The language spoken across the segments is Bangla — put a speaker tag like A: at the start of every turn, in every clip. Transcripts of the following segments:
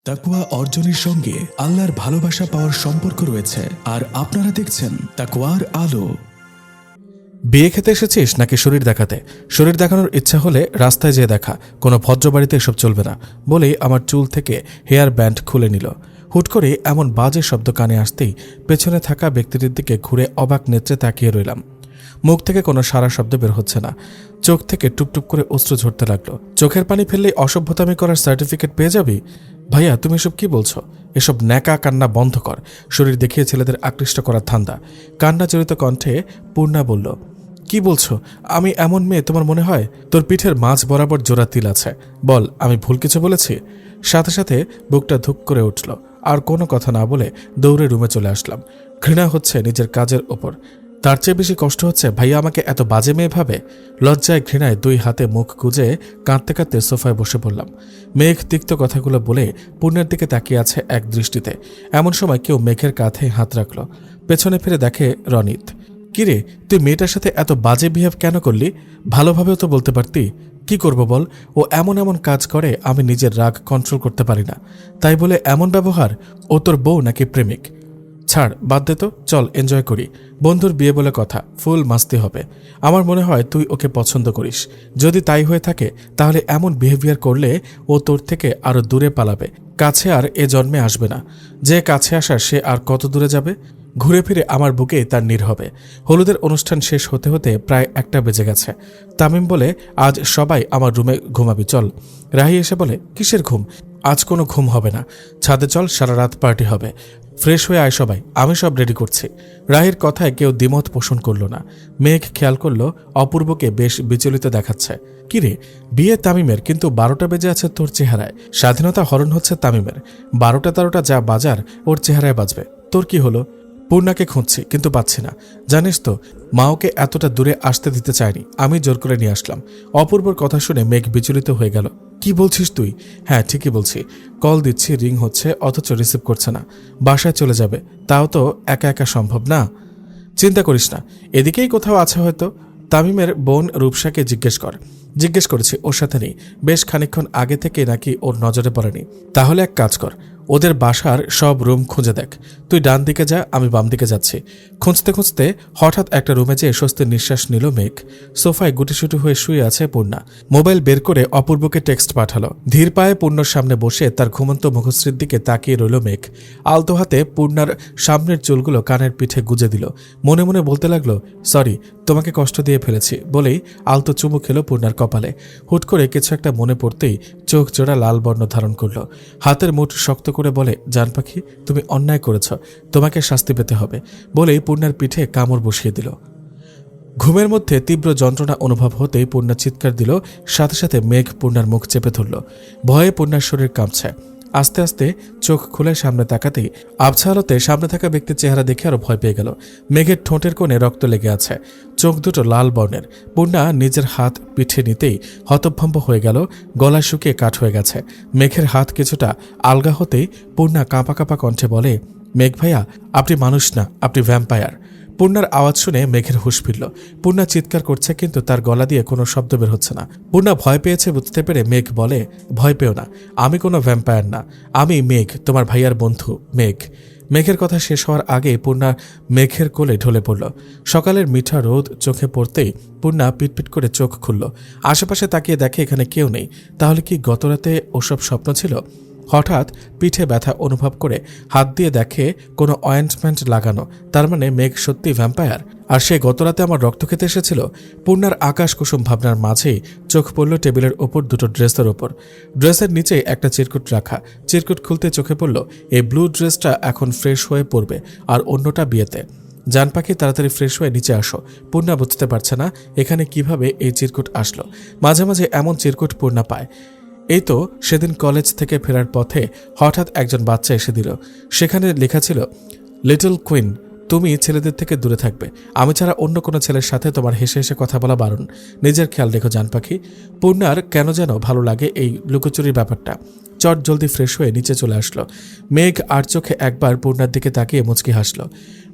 A: তাকওয়া অর্জনের সঙ্গে আল্লাহর ভালোবাসা পাওয়ার সম্পর্ক রয়েছে। আর আপনারা দেখছেন তাকওয়ার আলো।
B: বিয়ে খেতে এসেছিস নাকি শরীর দেখাতে? শরীর দেখানোর ইচ্ছা হলে রাস্তায় যেয়ে দেখা, কোনো ভদ্রবাড়িতে এসব চলবে না বলেই আমার চুল থেকে হেয়ার ব্যান্ড খুলে নিল। হুট করে এমন বাজে শব্দ কানে আসতেই পেছনে থাকা ব্যক্তিটির দিকে ঘুরে অবাক নেত্রে তাকিয়ে রইলাম। মুখ থেকে কোনো সারা শব্দ বের হচ্ছে না, চোখ থেকে টুপটুপ করে অশ্রু ঝরতে লাগলো। চোখের পানি ফেললেই অসভ্যতামি করার সার্টিফিকেট পেয়ে যাবি? ভাইয়া তুমি এসব কি বলছো? এসব ন্যাকা কান্না বন্ধ কর। শরীর দেখিয়ে ছেলেদের আকৃষ্ট করার ধান্দা। কান্না জড়িত কণ্ঠে পূর্ণা বলল, কি বলছো? আমি এমন মেয়ে তোমার মনে হয়? তোর পিঠের মাঝ বরাবর জোড়া তিল আছে, বল আমি ভুল কিছু বলেছি? সাথে সাথে বুকটা ধুক করে উঠল। আর কোনো কথা না বলে দৌড়ে রুমে চলে আসলাম। ঘৃণা হচ্ছে নিজের কাজের ওপর, তার চেয়ে বেশি কষ্ট হচ্ছে ভাইয়া আমাকে এত বাজে মেয়ে ভাবে। লজ্জায় ঘৃণায় দুই হাতে মুখ গুজে কাঁদতে কাঁদতে সোফায় বসে পড়লাম। মেঘ তিক্ত কথাগুলো বলে পূর্ণের দিকে তাকিয়ে আছে এক দৃষ্টিতে। এমন সময় কেউ মেঘের কাঁধে হাত রাখল। পেছনে ফিরে দেখে রনিত। কিরে, তুই মেয়েটার সাথে এত বাজে বিহেভ কেন করলি? ভালোভাবেও তো বলতে পারতি। কি করব বল, ও এমন এমন কাজ করে আমি নিজের রাগ কন্ট্রোল করতে পারি না, তাই বলে এমন ব্যবহার? ও তোর বউ নাকি প্রেমিক? ছাড়, বাদ দে তো, চল এনজয় করি। বন্ধুর বিয়ে বলে কথা, ফুল মাস্তি হবে। আমার মনে হয় তুই ওকে পছন্দ করিস। যদি তাই হয়ে থাকে তাহলে এমন বিহেভিয়ার করলে ও তোর থেকে আরো দূরে পালাবে, কাছে আর এ জন্মে আসবে না। যে কাছে আসার সে আর কত দূরে যাবে? ঘুরে ফিরে আমার বুকেই তার নীড় হবে। হলুদের অনুষ্ঠান শেষ হতে হতে প্রায় 1টা বেজে গেছে। তামিম বলে, আজ সবাই আমার রুমে ঘুমাবি চল। রাহি এসে বলে, কিসের ঘুম? আজ কোনো ঘুম হবে না, ছাদে চল, সারা রাত পার্টি হবে। ফ্রেশ হয়ে আয় সবাই, আমি সব রেডি করছি। রাহির কথায় কেউ দ্বিমত পোষণ করল না। মেঘ খেয়াল করল অপূর্বকে বেশ বিচলিত দেখাচ্ছে। কিরে, বিয়ে তামিমের, কিন্তু 12টা বেজে আছে তোর চেহারায়। স্বাধীনতা হরণ হচ্ছে তামিমের, 12টা-13টা যা বাজার ওর চেহারায় বাজবে। তোর কি হলো? পূর্ণাকে খুঁজছি কিন্তু পাচ্ছি না। জানিস তো, মা ওকে এতটা দূরে আসতে দিতে চায়নি, আমি জোর করে নিয়ে আসলাম। অপূর্বর কথা শুনে মেঘ বিচলিত হয়ে গেল। কি বলছিস তুই? হ্যাঁ ঠিকই বলছি। কল দিচ্ছি, রিং হচ্ছে, অথচ রিসিভ করছে না। বাসায় চলে যাবে, তাও তো একা একা সম্ভব না। চিন্তা করিস না, এদিকেই কোথাও আছে হয়তো। তামিমের বোন রূপসাকে জিজ্ঞেস করেছি, ওর সাথে নেই। বেশ খানিকক্ষণ আগে থেকে নাকি ওর নজরে পড়েনি। তাহলে এক কাজ কর, ওদের বাসার সব রুম খুঁজে দেখ। তুই ডান দিকে যা, আমি বাম দিকে যাচ্ছি। খুঁজতে খুঁজতে হঠাৎ একটা রুমে যেয়ে স্বস্তির নিঃশ্বাস নিল মেঘ। সোফায় গুটিসুটি হয়ে শুয়ে আছে পূর্ণা। মোবাইল বের করে অপূর্বকে টেক্সট পাঠালো। ধীর পায়ে পূর্ণর সামনে বসে তার ঘুমন্ত মুখশ্রীর দিকে তাকিয়ে রইল মেঘ। আলতো হাতে পূর্ণার সামনের চুলগুলো কানের পিঠে গুজে দিল। মনে মনে বলতে লাগলো, সরি, তোমাকে কষ্ট দিয়ে ফেলেছি বলেই আলতো চুমু খেলো পূর্ণার কপালে। হুট করে কিছু একটা মনে পড়তেই চোখ জোড়া লাল বর্ণ ধারণ করল। হাতের মুঠ শক্ত করে বলে, জান পাখি, তুমি অন্যায় করেছ, তোমাকে শাস্তি পেতে হবে বলেই পূর্ণার পিঠে কামড় বসিয়ে দিল। ঘুমের মধ্যে তীব্র যন্ত্রণা অনুভব হতেই পূর্ণা চিৎকার দিল। সাথে সাথে মেঘ পূর্ণার মুখ চেপে ধরল। ভয়ে পূর্ণার শরীর কাঁপছে। আস্তে আস্তে চোখ খুলে সামনে তাকাতেই আবছা আলোতে সামনে থাকা ব্যক্তির চেহারা দেখে আরো ভয় পেয়ে গেল। মেঘের ঠোঁটের কোণে রক্ত লেগে আছে, চোখ দুটো লাল বর্ণের। পূর্ণা নিজের হাত পিঠে নিতেই হতভম্ব হয়ে গেল, গলা শুকিয়ে কাঠ হয়ে গেছে। মেঘের হাত কিছুটা আলগা হতেই পূর্ণা কাঁপা কাঁপা কণ্ঠে বলে, মেঘ ভাইয়া, আপনি মানুষ না, আপনি ভ্যাম্পায়ার। পূর্ণার আওয়াজ শুনে মেঘের হুঁশ ফিরল। পূর্ণা চিৎকার করছে কিন্তু তার গলা দিয়ে কোনো শব্দ বের হচ্ছে না। পূর্ণা ভয় পেয়েছে বুঝতে পেরে মেঘ বলে, ভয় পেও না, আমি কোনো ভ্যাম্পায়ার না, আমি মেঘ, তোমার ভাইয়ার বন্ধু মেঘ। মেঘের কথা শেষ হওয়ার আগে পূর্ণা মেঘের কোলে ঢলে পড়ল। সকালের মিঠা রোদ চোখে পড়তেই পূর্ণা পিটপিট করে চোখ খুলল। আশেপাশে তাকিয়ে দেখে এখানে কেউ নেই। তাহলে কি গতরাতে ওসব স্বপ্ন ছিল? হঠাৎ পিঠে ব্যথা অনুভব করে হাত দিয়ে দেখে কোনো অয়েন্টমেন্ট লাগানো। তার মানে মেঘ সত্যি ভ্যাম্পায়ার, আর সে গতরাতে আমার রক্ত খেতে এসেছিল। পূর্ণার আকাশ কুসুম ভাবনার মাঝেই চোখ পড়ল টেবিলের ওপর দুটো ড্রেসের ওপর। ড্রেসের নিচে একটা চিরকুট রাখা। চিরকুট খুলতে চোখে পড়ল এই ব্লু ড্রেসটা এখন ফ্রেশ হয়ে পড়বে, আর অন্যটা বিয়েতে। জান পাখি, তাড়াতাড়ি ফ্রেশ হয়ে নিচে আসো। পূর্ণা বুঝতে পারছে না এখানে কিভাবে এই চিরকুট আসলো। মাঝে মাঝে এমন চিরকুট পূর্ণা পায়। এই তো সেদিন কলেজ থেকে ফেরার পথে হঠাৎ একজন বাচ্চা এসে দিল। সেখানে লেখা ছিল, লিটল কুইন, তুমি ছেলেদের থেকে দূরে থাকবে। আমি ছাড়া অন্য কোনো ছেলের সাথে তোমার হেসে হেসে কথা বলা বারণ। নিজের খেয়াল রেখো জান পাখি। পূর্ণার কেন যেন ভালো লাগে এই লুকোচুরির ব্যাপারটা। চট জলদি ফ্রেশ হয়ে নিচে চলে আসলো। মেঘ আর চোখে একবার পূর্ণার দিকে তাকিয়ে মুচকি হাসল।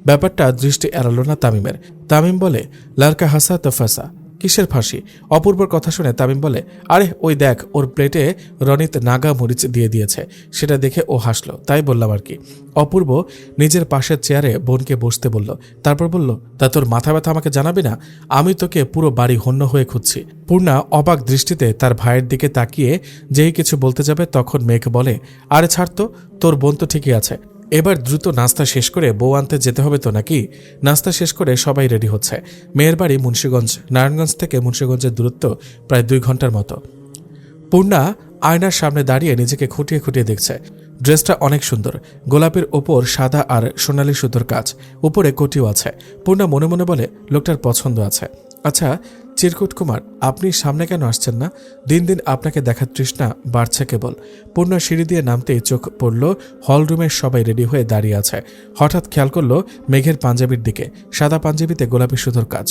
B: ব্যাপারটা দৃষ্টি এড়ালো না তামিমের। তামিম বলে, লারকা হাসা তো ফাসা। কিসের ফাঁসি? অপূর্বর কথা শুনে তামিম বলে, আরে ওই দেখ, ওর প্লেটে রনিত নাগা মরিচ দিয়ে দিয়েছে, সেটা দেখে ও হাসলো, তাই বললাম আর কি। অপূর্ব নিজের পাশের চেয়ারে বোনকে বসতে বলল, তারপর বলল, তা তোর মাথা ব্যথা আমাকে জানাবি না? আমি তোকে পুরো বাড়ি হন্য হয়ে খুঁজছি। পূর্ণা অবাক দৃষ্টিতে তার ভাইয়ের দিকে তাকিয়ে যেই কিছু বলতে যাবে তখন মেঘ বলে, আরে ছাড় তো, তোর বোন তো ঠিকই আছে। এবার দ্রুত নাস্তা শেষ করে বউ আনতে যেতে হবে তো নাকি? নাস্তা শেষ করে সবাই রেডি হচ্ছে। মেয়ের বাড়ি মুন্সিগঞ্জ। নারায়ণগঞ্জ থেকে মুন্সিগঞ্জের দূরত্ব প্রায় 2 ঘন্টার মতো। পূর্ণা আয়নার সামনে দাঁড়িয়ে নিজেকে খুঁটিয়ে খুঁটিয়ে দেখছে। ড্রেসটা অনেক সুন্দর, গোলাপের ওপর সাদা আর সোনালি সুতোর কাজ, উপরে কোটিও আছে। পূর্ণা মনে মনে বলে, লোকটার পছন্দ আছে। আচ্ছা চিরকুট কুমার, আপনি সামনে কেন আসছেন না? দিন দিন আপনাকে দেখার তৃষ্ণা বাড়ছে কেবল। পূর্ণা সিঁড়ি দিয়ে নামতেই চোখ পড়ল হলরুমের সবাই রেডি হয়ে দাঁড়িয়ে আছে। হঠাৎ খেয়াল করলো মেঘের পাঞ্জাবির দিকে, সাদা পাঞ্জাবিতে গোলাপি সুতোর কাজ।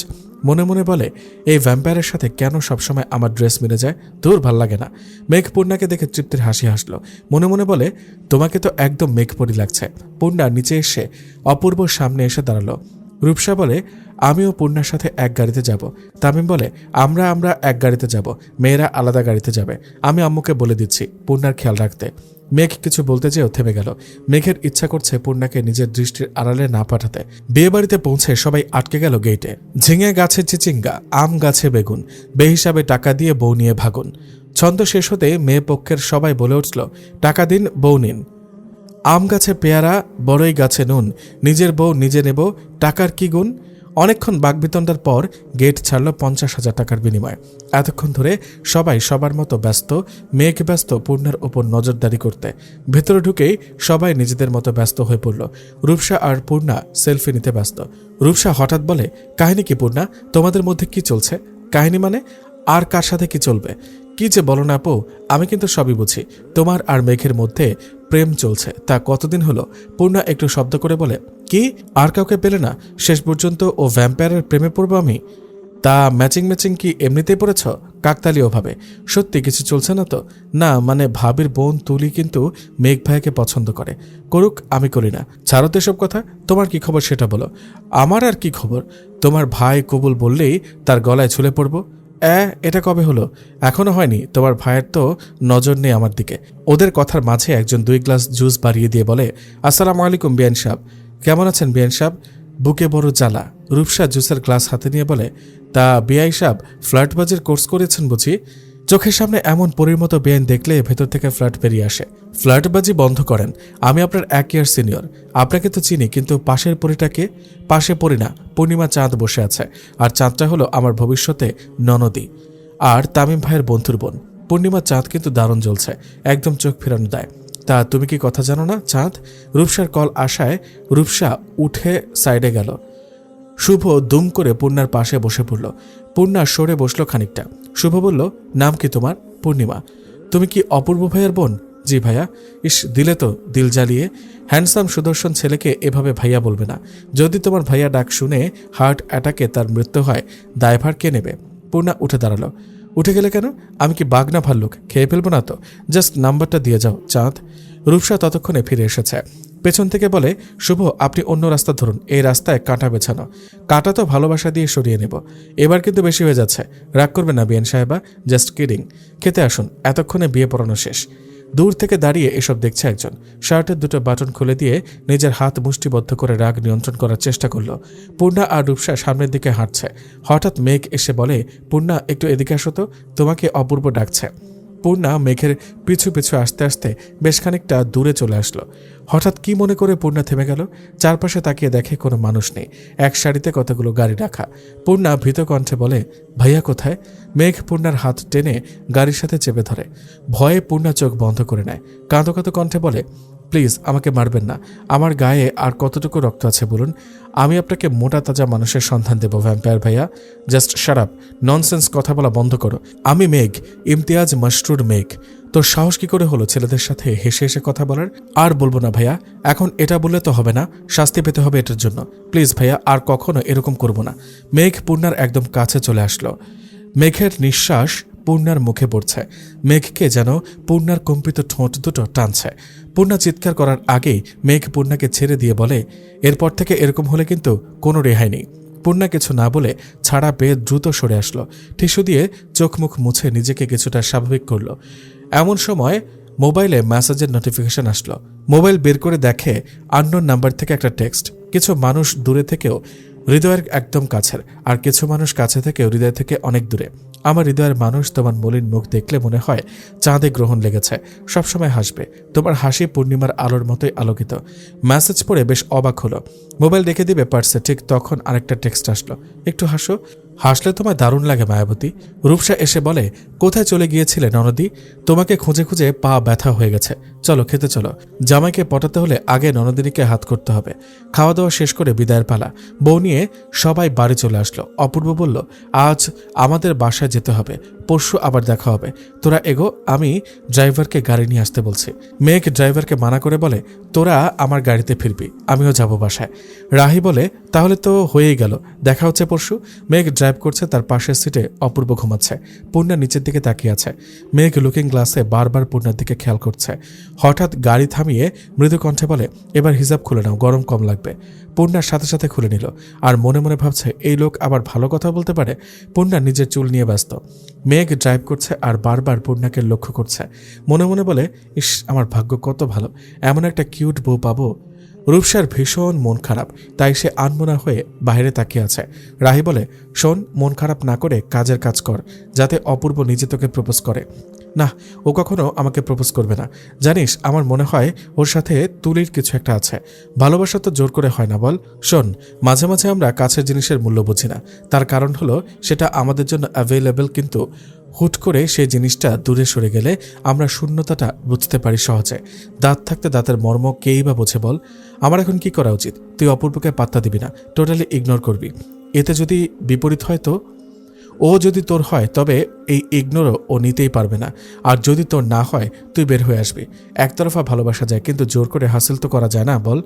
B: মনে মনে বলে, এই ভ্যাম্পায়ারের সাথে কেন সবসময় আমার ড্রেস মিলে যায়? দূর, ভাল লাগে না। মেঘ পূর্ণাকে দেখে তৃপ্তির হাসি হাসলো। মনে মনে বলে, তোমাকে তো একদম মেঘপরি লাগছে। পূর্ণা নিচে এসে অপূর্বর সামনে এসে দাঁড়ালো। রূপসা বলে, আমিও পূর্ণার সাথে এক গাড়িতে যাব। তামিম বলে, আমরা এক গাড়িতে যাব, মেয়েরা আলাদা গাড়িতে যাবে। আমি আম্মুকে বলে দিচ্ছি পূর্ণার খেয়াল রাখতে। মেঘ কিছু বলতে যেও থেমে গেল। মেঘের ইচ্ছা করছে পূর্ণাকে নিজের দৃষ্টির আড়ালে না পাঠাতে। বিয়ে বাড়িতে পৌঁছে সবাই আটকে গেল গেটে। ঝিঙে গাছে চিচিঙ্গা, আম গাছে বেগুন, বেহিসাবে টাকা দিয়ে বউ নিয়ে ভাগুন। ছন্দ শেষ হতে মেয়ে পক্ষের সবাই বলে উঠল, টাকা দিন, বউ নিন। আম গাছে পেয়ারা, বড়ই গাছে নুন, নিজের বউ নিজে নেব, টাকার কি গুণ। অনেকক্ষণ বাগবিতণ্ডার পর গেট ছাড়ল 50,000 টাকার বিনিময়ে। এতক্ষণ ধরে সবাই সবার মতো ব্যস্ত। মেঘ ব্যস্ত পূর্ণার ওপর নজরদারি করতে। ভেতরে ঢুকেই সবাই নিজেদের মতো ব্যস্ত হয়ে পড়ল। রূপসা আর পূর্ণা সেলফি নিতে ব্যস্ত। রূপসা হঠাৎ বলে, কাহিনী কি পূর্ণা? তোমাদের মধ্যে কি চলছে? কাহিনী মানে? আর কার সাথে কি চলবে? কি যে বলো না আপু, আমি কিন্তু সবই বুঝি। তোমার আর মেঘের মধ্যে প্রেম চলছে, তা কতদিন হলো? পূর্ণা একটু শব্দ করে বলে, কি আর কাউকে পেলে না? শেষ পর্যন্ত ও ভ্যাম্পায়ারের প্রেমে পড়বো আমি? তা ম্যাচিং কি এমনিতেই পড়েছ? কাকতালীয় ভাবে? সত্যি কিছু চলছে না তো? না মানে ভাবির বোন তুলি কিন্তু মেঘ ভাইকে পছন্দ করে। করুক, আমি করি না। ছাড়ো তো এসব কথা। তোমার কি খবর সেটা বলো। আমার আর কি খবর? তোমার ভাই কবুল বললেই তার গলায় ঝুলে পড়বো। এটা কবে হলো? এখনো হয়নি। তোমার ভাইয়ের তো নজর নেই আমার দিকে। ওদের কথার মাঝে একজন 2 গ্লাস জুস বাড়িয়ে দিয়ে বলে, আসসালামু আলাইকুম বিয়ান সাহেব। কেমন আছেন বিয়ান সাহেব? বুকে বড় জ্বালা। রূপসা জুসের গ্লাস হাতে নিয়ে বলে, তা বিআই সাহেব ফ্ল্যাটবাজির কোর্স করেছেন বুঝি? চোখের সামনে এমন পরীর মতো বেআইন দেখলে ভেতর থেকে ফ্ল্যাট বেরিয়ে আসে। ফ্ল্যাটবাজি বন্ধ করেন। আমি আপনার 1 ইয়ার সিনিয়র। আপনাকে তো চিনি, কিন্তু পাশের পরীটাকে? পাশে পড়ি না, পূর্ণিমা চাঁদ বসে আছে। আর চাঁদটা হলো আমার ভবিষ্যতে ননদী আর তামিম ভাইয়ের বন্ধুর বোন। পূর্ণিমা চাঁদ কিন্তু দারুণ জ্বলছে, একদম চোখ ফেরানো দেয়। তা তুমি কি কথা জানো না চাঁদ? রূপসার কল আসায় রূপসা উঠে সাইডে গেল। শুভ দুম করে পূর্ণার পাশে বসে পড়ল। পূর্ণা সরে বসলো খানিকটা। শুভ বলল, নাম কি তোমার? পূর্ণিমা। তুমি কি অপূর্ব ভাইয়ার বোন? জি ভাইয়া। ইস, দিলে তো দিল জ্বালিয়ে। হ্যান্ডসাম সুদর্শন ছেলেকে এভাবে ভাইয়া বলবে না। যদি তোমার ভাইয়া ডাক শুনে হার্ট অ্যাটাকে তার মৃত্যু হয়, দায়ভার কে নেবে? পূর্ণা উঠে দাঁড়ালো। উঠে গেলে কেন? আমি কি বাঘ না ভাল্লুক? খেয়ে ফেলবো না তো? জাস্ট নাম্বারটা দিয়ে যাও চাঁদ। রূপসা ততক্ষণে ফিরে এসেছে। পেছন থেকে বলে, শুভ আপনি অন্য রাস্তা ধরুন, এই রাস্তায় কাঁটা বেছানো। কাঁটা তো ভালোবাসা দিয়ে সরিয়ে নেব। এবার কিন্তু বেশি হয়ে যাচ্ছে। রাগ করবে না বিয়ান সাহেবা, জাস্ট কিডিং। খেতে আসুন, এতক্ষণে বিয়ে পড়ানো শেষ। দূর থেকে দাঁড়িয়ে এসব দেখছে একজন। শার্টের 2টো বাটন খুলে দিয়ে নিজের হাত মুষ্টিবদ্ধ করে রাগ নিয়ন্ত্রণ করার চেষ্টা করল। পূর্ণা আর রূপসা সামনের দিকে হাঁটছে। হঠাৎ মেঘ এসে বলে, পূর্ণা একটু এদিকে আসো তো, তোমাকে অপূর্ব ডাকছে। পূর্ণা মেঘের পিছু পিছু আসতে আসতে বেশ খানিকটা দূরে চলে আসলো। হঠাৎ কি মনে করে পূর্ণা থেমে গেল। চারপাশে তাকিয়ে দেখে কোনো মানুষ নেই। এক সারিতে কতগুলো গাড়ি রাখা। পূর্ণা ভীত কণ্ঠে বলে, ভাইয়া কোথায়? মেঘ পূর্ণার হাত টেনে গাড়ির সাথে চেপে ধরে। ভয়ে পূর্ণা চোখ বন্ধ করে নেয়। কাঁদো কাঁদো কণ্ঠে বলে, প্লিজ আমাকে মারবেন না। আমার গায়ে আর কতটুকু রক্ত আছে বলুন? আমি আপনাকে মোটা তাজা মানুষের সন্ধান দেব ভ্যাম্পায়ার ভাইয়া। জাস্ট শাট আপ, ননসেন্স কথা বলা বন্ধ করো। আমি মেঘ, ইমতিয়াজ মাশরুর মেঘ। তোর সাহস কি করে হলো ছেলেদের সাথে হেসে হেসে কথা বলার? আর বলবো না ভাইয়া, এখন এটা বললে তো হবে না, শাস্তি পেতে হবে এটার জন্য। প্লিজ ভাইয়া, আর কখনো এরকম করব না। মেঘ পূর্ণার একদম কাছে চলে আসলো। মেঘের নিঃশ্বাস পূর্ণার মুখে পড়ছে। মেঘকে যেন পূর্ণার কম্পিত ঠোঁট দুটো টানছে। পূর্ণা চিৎকার করার আগেই মেঘ পূর্ণাকে ছেড়ে দিয়ে বলে, এরপর থেকে এরকম হলে কিন্তু কোনো রেহাই নেই। পূর্ণা কিছু না বলে ছাড়া পেয়ে দ্রুত সরে আসলো। টিস্যু দিয়ে চোখ মুখ মুছে নিজেকে কিছুটা স্বাভাবিক করলো। এমন সময় মোবাইলে মেসেজের নোটিফিকেশন আসলো। মোবাইল বের করে দেখে আননোন নাম্বার থেকে একটা টেক্সট। কিছু মানুষ দূরে থেকেও হৃদয়ের একদম কাছের, আর কিছু মানুষ কাছে থেকেও হৃদয় থেকে অনেক দূরে। আমার হৃদয়ের মানুষ, তোমার মলিন মুখ দেখলে মনে হয় চাঁদে গ্রহণ লেগেছে, সবসময় হাসবে, তোমার হাসি পূর্ণিমার আলোর মতোই আলোকিত। মেসেজ পড়ে বেশ অবাক হলো। মোবাইল রেখে দিবে পার্সে, ঠিক তখন আরেকটা টেক্সট আসলো। একটু হাসো, হাসলে তোমায় দারুণ লাগে মায়াবতী। রূপসা এসে বলে, কোথায় চলে গিয়েছিলে ননদী? তোমাকে খুঁজে খুঁজে পা ব্যথা হয়ে গেছে, চলো খেতে চলো। জামাইকে পটাতে হলে আগে ননদিনীকে হাত করতে হবে। খাওয়া দাওয়া শেষ করে বিদায়ের পালা। বউ নিয়ে সবাই বাড়ি চলে আসলো। অপূর্ব বলল, আজ আমাদের বাসায় যেতে হবে, পরশু আবার দেখা হবে, তোরা এগো, আমি ড্রাইভারকে গাড়ি নিয়ে আসতে বলছি। মেঘ ড্রাইভারকে মানা করে বলে, তোরা আমার গাড়িতে ফিরবি, আমিও যাব বাসায়। রাহি বলে, তাহলে তো হয়েই গেল, দেখা হচ্ছে পরশু। মেঘ ড্রাইভ করছে, তার পাশের সিটে অপূর্ব ঘুমাচ্ছে। পূর্ণা নিচের দিকে তাকিয়ে আছে। মেঘ লুকিং গ্লাসে বারবার পূর্ণার দিকে খেয়াল করছে। হঠাৎ গাড়ি থামিয়ে মৃদু কণ্ঠে বলে, এবার হিসাব খুলে নাও, গরম কম লাগবে। পূর্ণার সাথে সাথে খুলে নিল, আর মনে মনে ভাবছে এই লোক আবার ভালো কথা বলতে পারে। পূর্ণা নিজের চুল নিয়ে ব্যস্ত। মেঘ ড্রাইভ করছে আর বারবার পূর্ণাকে লক্ষ্য করছে। মনে মনে বলে, ইস, আমার ভাগ্য কত ভালো, এমন একটা কিউট বউ পাবো। রূপসার ভীষণ মন খারাপ, তাই সে আনমনা হয়ে বাইরে তাকিয়ে আছে। রাহি বলে, শোন, মন খারাপ না করে কাজের কাজ কর, যাতে অপূর্ব নিজে তোকে প্রপোজ করে। না, ও কখনো আমাকে প্রপোজ করবে না। জানিস, আমার মনে হয় ওর সাথে তুলির কিছু একটা আছে। ভালোবাসা তো জোর করে হয় না, বল? শোন, মাঝে মাঝে আমরা কাছের জিনিসের মূল্য বুঝি না, তার কারণ হলো সেটা আমাদের জন্য অ্যাভেলেবেল, কিন্তু হুট করে সেই জিনিসটা দূরে সরে গেলে আমরা শূন্যতাটা বুঝতে পারি সহজে। দাঁত থাকতে দাঁতের মর্ম কেই বা বোঝে, বল? আমার এখন কি করা উচিত? তুই অপূর্বকে পাত্তা দিবি না, টোটালি ইগনোর করবি। এতে যদি বিপরীত হয় তো? ও যদি তোর হয় তবে এই ইগনোরও ও নিতেই পারবে না, আর যদি তোর না হয় তুই বের হয়ে আসবি। একতরফা ভালোবাসা যায়, কিন্তু জোর করে হাসিল তো করা যায় না, বল?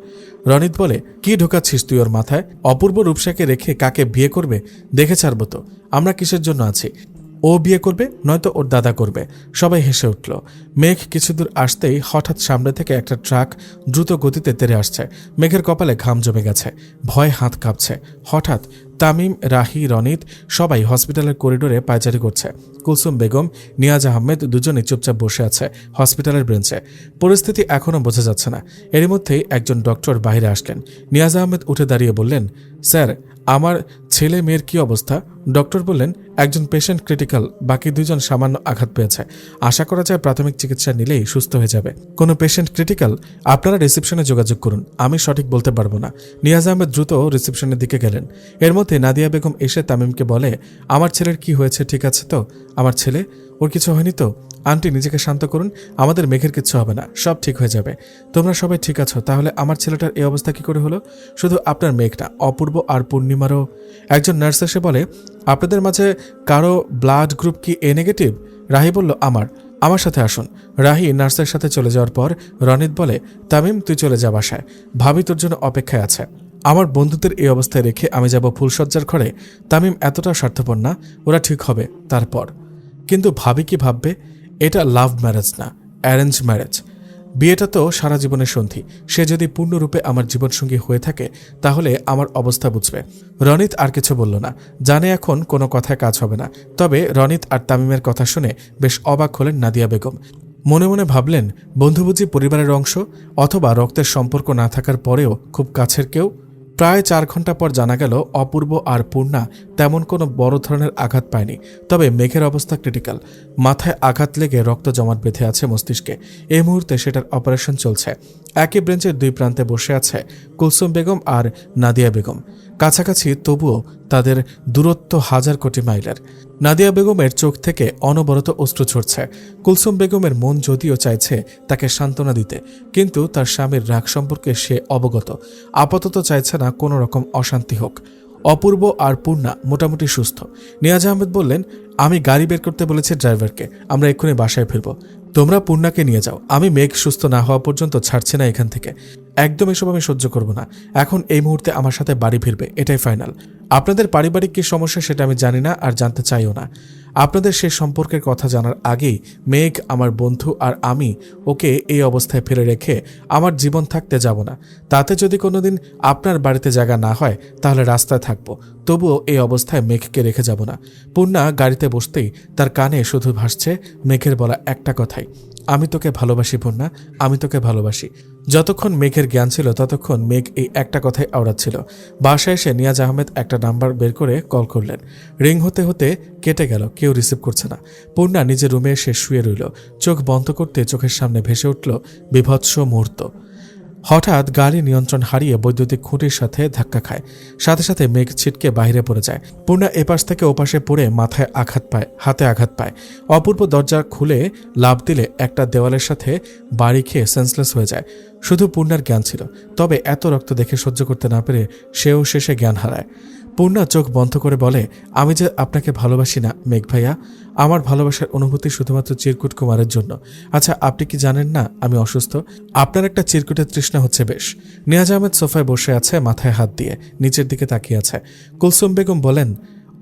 B: রনিত বলে, কি ঢোকাচ্ছিস তুই ওর মাথায়? অপূর্ব রূপসাকে রেখে কাকে বিয়ে করবে দেখে ছাড়বো তো। আমরা কিসের জন্য আছি? ও বিয়ে করবে, নয়তো ওর দাদা করবে। সবাই হেসে উঠল। মেঘ কিছু দূর আসতেই হঠাৎ সামনে থেকে একটা ট্রাক দ্রুত গতিতে তেড়ে আসছে। মেঘের কপালে ঘাম জমে গেছে, ভয় হাত কাঁপছে। হঠাৎ তামিম, রাহি, রনিত সবাই হসপিটালের করিডোরে পায়চারি করছে। কুলসুম বেগম, নিয়াজ আহমেদ দুজনে চুপচাপ বসে আছে হসপিটালের বেঞ্চে। পরিস্থিতি এখনও বোঝা যাচ্ছে না। এরই মধ্যেই একজন ডক্টর বাইরে আসলেন। নিয়াজ আহমেদ উঠে দাঁড়িয়ে বললেন, স্যার, আমার ছেলে মেয়ের কি অবস্থা? ডক্টর বললেন, একজন পেশেন্ট ক্রিটিক্যাল, বাকি দুজন সামান্য আঘাত পেয়েছে। আশা করা যায় প্রাথমিক চিকিৎসা নিলেই সুস্থ হয়ে যাবে। কোনো পেশেন্ট ক্রিটিক্যাল? আপনারা রিসেপশনে যোগাযোগ করুন, আমি সঠিক বলতে পারবো না। নিয়াজ আহমেদ দ্রুত রিসেপশনের দিকে গেলেন। এর মধ্যে নাদিয়া বেগম এসে তামিমকে বলে, আমার ছেলের কি হয়েছে, ঠিক আছে তো? আমার ছেলে, ওর কিছু হয়নি তো? আন্টি, নিজেকে শান্ত করুন, আমাদের মেঘের কিচ্ছু হবে না, সব ঠিক হয়ে যাবে। তোমরা সবাই ঠিক আছো? তাহলে আমার ছেলেটার এই অবস্থা কি করে হলো? শুধু আপনার মেঘ না, অপূর্ব আর পূর্ণিমারও। একজন নার্স এসে বলে, আপনাদের মাঝে কারো ব্লাড গ্রুপ কি এ নেগেটিভ? রাহি বলল, আমার সাথে আসুন। রাহি নার্সের সাথে চলে যাওয়ার পর রনিত বলে, তামিম, তুই চলে যা বাসায়, ভাবি তোর জন্য অপেক্ষায় আছে। আমার বন্ধুদের এই অবস্থায় রেখে আমি যাব ফুলসজ্জার ঘরে? তামিম এতটা স্বার্থপর না, ওরা ঠিক হবে তারপর। কিন্তু ভাবি কি ভাববে? এটা লাভ ম্যারেজ না, অ্যারেঞ্জ ম্যারেজ। বিয়েটা তো সারা জীবনের সন্ধি। সে যদি পূর্ণরূপে আমার জীবনসঙ্গী হয়ে থাকে তাহলে আমার অবস্থা বুঝবে। রনিত আর কিছু বলল না, জানে এখন কোনো কথায় কাজ হবে না। তবে রনিত আর তামিমের কথা শুনে বেশ অবাক হলেন নাদিয়া বেগম। মনে মনে ভাবলেন, বন্ধু বুঝি পরিবারের অংশ, অথবা রক্তের সম্পর্ক না থাকার পরেও খুব কাছের কেউ। প্রায় 4 ঘন্টা পর জানা গেল অপূর্ব আর পূর্ণা তেমন কোনো বড় ধরনের আঘাত পায়নি। তবে মেঘের অবস্থা ক্রিটিক্যাল। মাথায় আঘাত লেগে রক্ত জমাট বেঁধে আছে মস্তিষ্কে। এই মুহূর্তে সেটার অপারেশন চলছে। একই ব্রেঞ্চের 2 প্রান্তে বসে আছে কুলসুম বেগম আর নাদিয়া বেগম। কাছাকাছি, তবুও তাদের দূরত্ব 1000 কোটি মাইলের। নাদিয়া বেগমের চোখ থেকে অনবরত অশ্রু ঝরছে। কুলসুম বেগমের মন যদিও চাইছে তাকে সান্ত্বনা দিতে, কিন্তু তার স্বামীর রাগ সম্পর্কে সে অবগত। আপাতত চাইছে না কোনো রকম অশান্তি হোক। অপূর্ব আর পূর্ণা মোটামুটি সুস্থ। নিয়াজ আহমেদ বললেন, আমি গাড়ি বের করতে বলেছি ড্রাইভারকে, আমরা এক্ষুনি বাসায় ফিরব। তোমরা পূর্ণাকে নিয়ে যাও, আমি মেঘ সুস্থ না হওয়া পর্যন্ত ছাড়ছি না এখান থেকে। একদম এসব আমি সহ্য করব না। এখন এই মুহূর্তে আমার সাথে বাড়ি ফিরবে, এটাই ফাইনাল। আপনাদের পারিবারিক কি সমস্যা সেটা আমি জানি না, আর জানতে চাইও না। আপনাদের সেই সম্পর্কের কথা জানার আগেই মেঘ আমার বন্ধু আর আমি ওকে এই অবস্থায় ফেলে রেখে আমার জীবন থাকতে যাব না। তাতে যদি কোনোদিন আপনার বাড়িতে জায়গা না হয় তাহলে রাস্তায় থাকবো, তবুও এই অবস্থায় মেঘকে রেখে যাব না। পূর্ণা গাড়িতে বসতেই তার কানে শুধু ভাসছে মেঘের বলা একটা কথাই, আমি তোকে ভালোবাসি পূর্ণা, আমি তোকে ভালোবাসি। যতক্ষণ মেঘের জ্ঞান ছিল ততক্ষণ মেঘ এই একটা কথাই আওড়াচ্ছিল। বাসায় এসে নিয়াজ আহমেদ একটা নাম্বার বের করে কল করলেন। রিং হতে হতে কেটে গেল, কেউ রিসিভ করছে না। পূর্ণা নিজের রুমে এসে শুয়ে রইল। চোখ বন্ধ করতে চোখের সামনে ভেসে উঠল বিভৎস মুহূর্ত। হঠাৎ গাড়ি নিয়ন্ত্রণ হারিয়ে বৈদ্যুতিক খুঁটির সাথে ধাক্কা খায়। সাথে সাথে মেঘ ছিটকে বাইরে পড়ে যায়। পূর্ণা এপাশ থেকে ওপাশে পড়ে মাথায় আঘাত পায়, হাতে আঘাত পায়। অপূর্ব দরজা খুলে লাফ দিলে একটা দেওয়ালের সাথে বাড়ি খেয়ে সেন্সলেস হয়ে যায়। শুধু পূর্ণার জ্ঞান ছিল, তবে এত রক্ত দেখে সহ্য করতে না পেরে সেও শেষে জ্ঞান হারায়। পূর্ণা চোখ বন্ধ করে বলে, আমি যে আপনাকে ভালোবাসি না মেঘ ভাইয়া, আমার ভালোবাসার অনুভূতি শুধুমাত্র চিরকুট কুমারের জন্য। আচ্ছা, আপনি কি জানেন না আমি অসুস্থ? আপনার একটা চিরকুটের তৃষ্ণা হচ্ছে বেশ। নিয়াজ আহমেদ সোফায় বসে আছে, মাথায় হাত দিয়ে নিচের দিকে তাকিয়ে আছে। কুলসুম বেগম বলেন,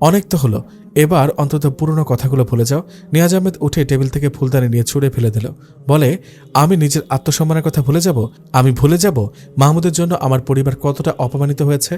B: অনেক তো হলো, এবার অন্তত পুরনো কথাগুলো ভুলে যাও। নিয়াজ আহমেদ উঠে টেবিল থেকে ফুলদানি নিয়ে ছুঁড়ে ফেলে দিল। বলে, আমি নিজের আত্মসম্মানের কথা ভুলে যাব? আমি ভুলে যাব মাহমুদের জন্য আমার পরিবার কতটা অপমানিত হয়েছে?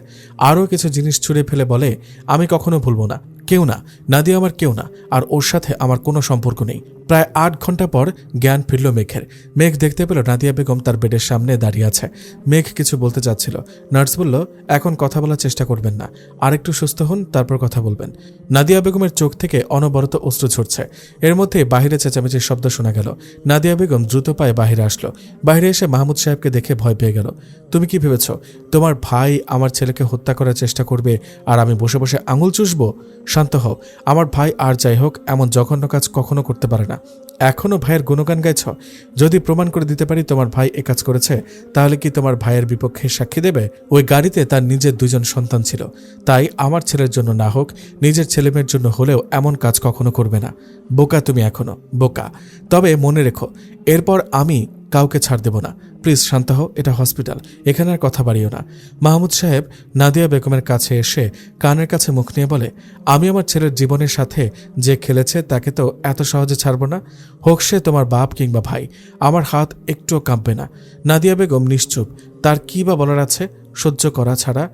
B: আরও কিছু জিনিস ছুঁড়ে ফেলে বলে, আমি কখনো ভুলবো না, কেউ না, নাদিয়া আমার কেউ না, আর ওর সাথে আমার কোনো সম্পর্ক নেই। প্রায় 8 ঘন্টা পর জ্ঞান ফিরল মেঘের। মেঘ দেখতে পেল নাদিয়া বেগম তার বেডের সামনে দাঁড়িয়ে আছে। মেঘ কিছু বলতে চাচ্ছিল। নার্স বলল, এখন কথা বলার চেষ্টা করবেন না, আর একটু সুস্থ হন, তারপর কথা বলবেন। নাদিয়া বেগমের চোখ থেকে অনবরত অশ্রু ঝরছে। এর মধ্যে বাহিরে চেঁচামেচির শব্দ শোনা গেল। নাদিয়া বেগম দ্রুত পায়ে বাহিরে আসলো। বাইরে এসে মাহমুদ সাহেবকে দেখে ভয় পেয়ে গেল। তুমি কি ভেবেছ তোমার ভাই আমার ছেলেকে হত্যা করার চেষ্টা করবে আর আমি বসে বসে আঙুল চুষবো? শান্ত হও, আমার ভাই আর যাই হোক এমন জঘন্য কাজ কখনো করতে পারে না। এখনো ভাইয়ের গুণগান গাইছ? যদি প্রমাণ করে দিতে পারি তোমার ভাই এ কাজ করেছে, তাহলে কি তোমার ভাইয়ের বিপক্ষে সাক্ষী দেবে? ওই গাড়িতে তার নিজের 2 জন সন্তান ছিল, তাই আমার ছেলের জন্য না হোক, নিজের ছেলেমেয়ের জন্য হলেও এমন কাজ কখনো করবে না। বোকা তুমি, এখনো বোকা। তবে মনে রেখো, এরপর আমি কাউকে ছাড় দেব না। প্লিজ শান্ত হও, এটা হসপিটাল, এখানে আর কথা বাড়িও না। মাহমুদ সাহেব নাদিয়া বেগমের কাছে এসে কানের কাছে মুখ নিয়ে বলে, আমি আমার ছেলের জীবনের সাথে যে খেলেছে তাকে তো এত সহজে ছাড়ব না, হোক সে তোমার বাপ কিংবা ভাই। আমার হাত একটুও কাঁপবে না। নাদিয়া বেগম নিশ্চুপ। তার কী বা বলার আছে? সহ্য করা ছাড়া।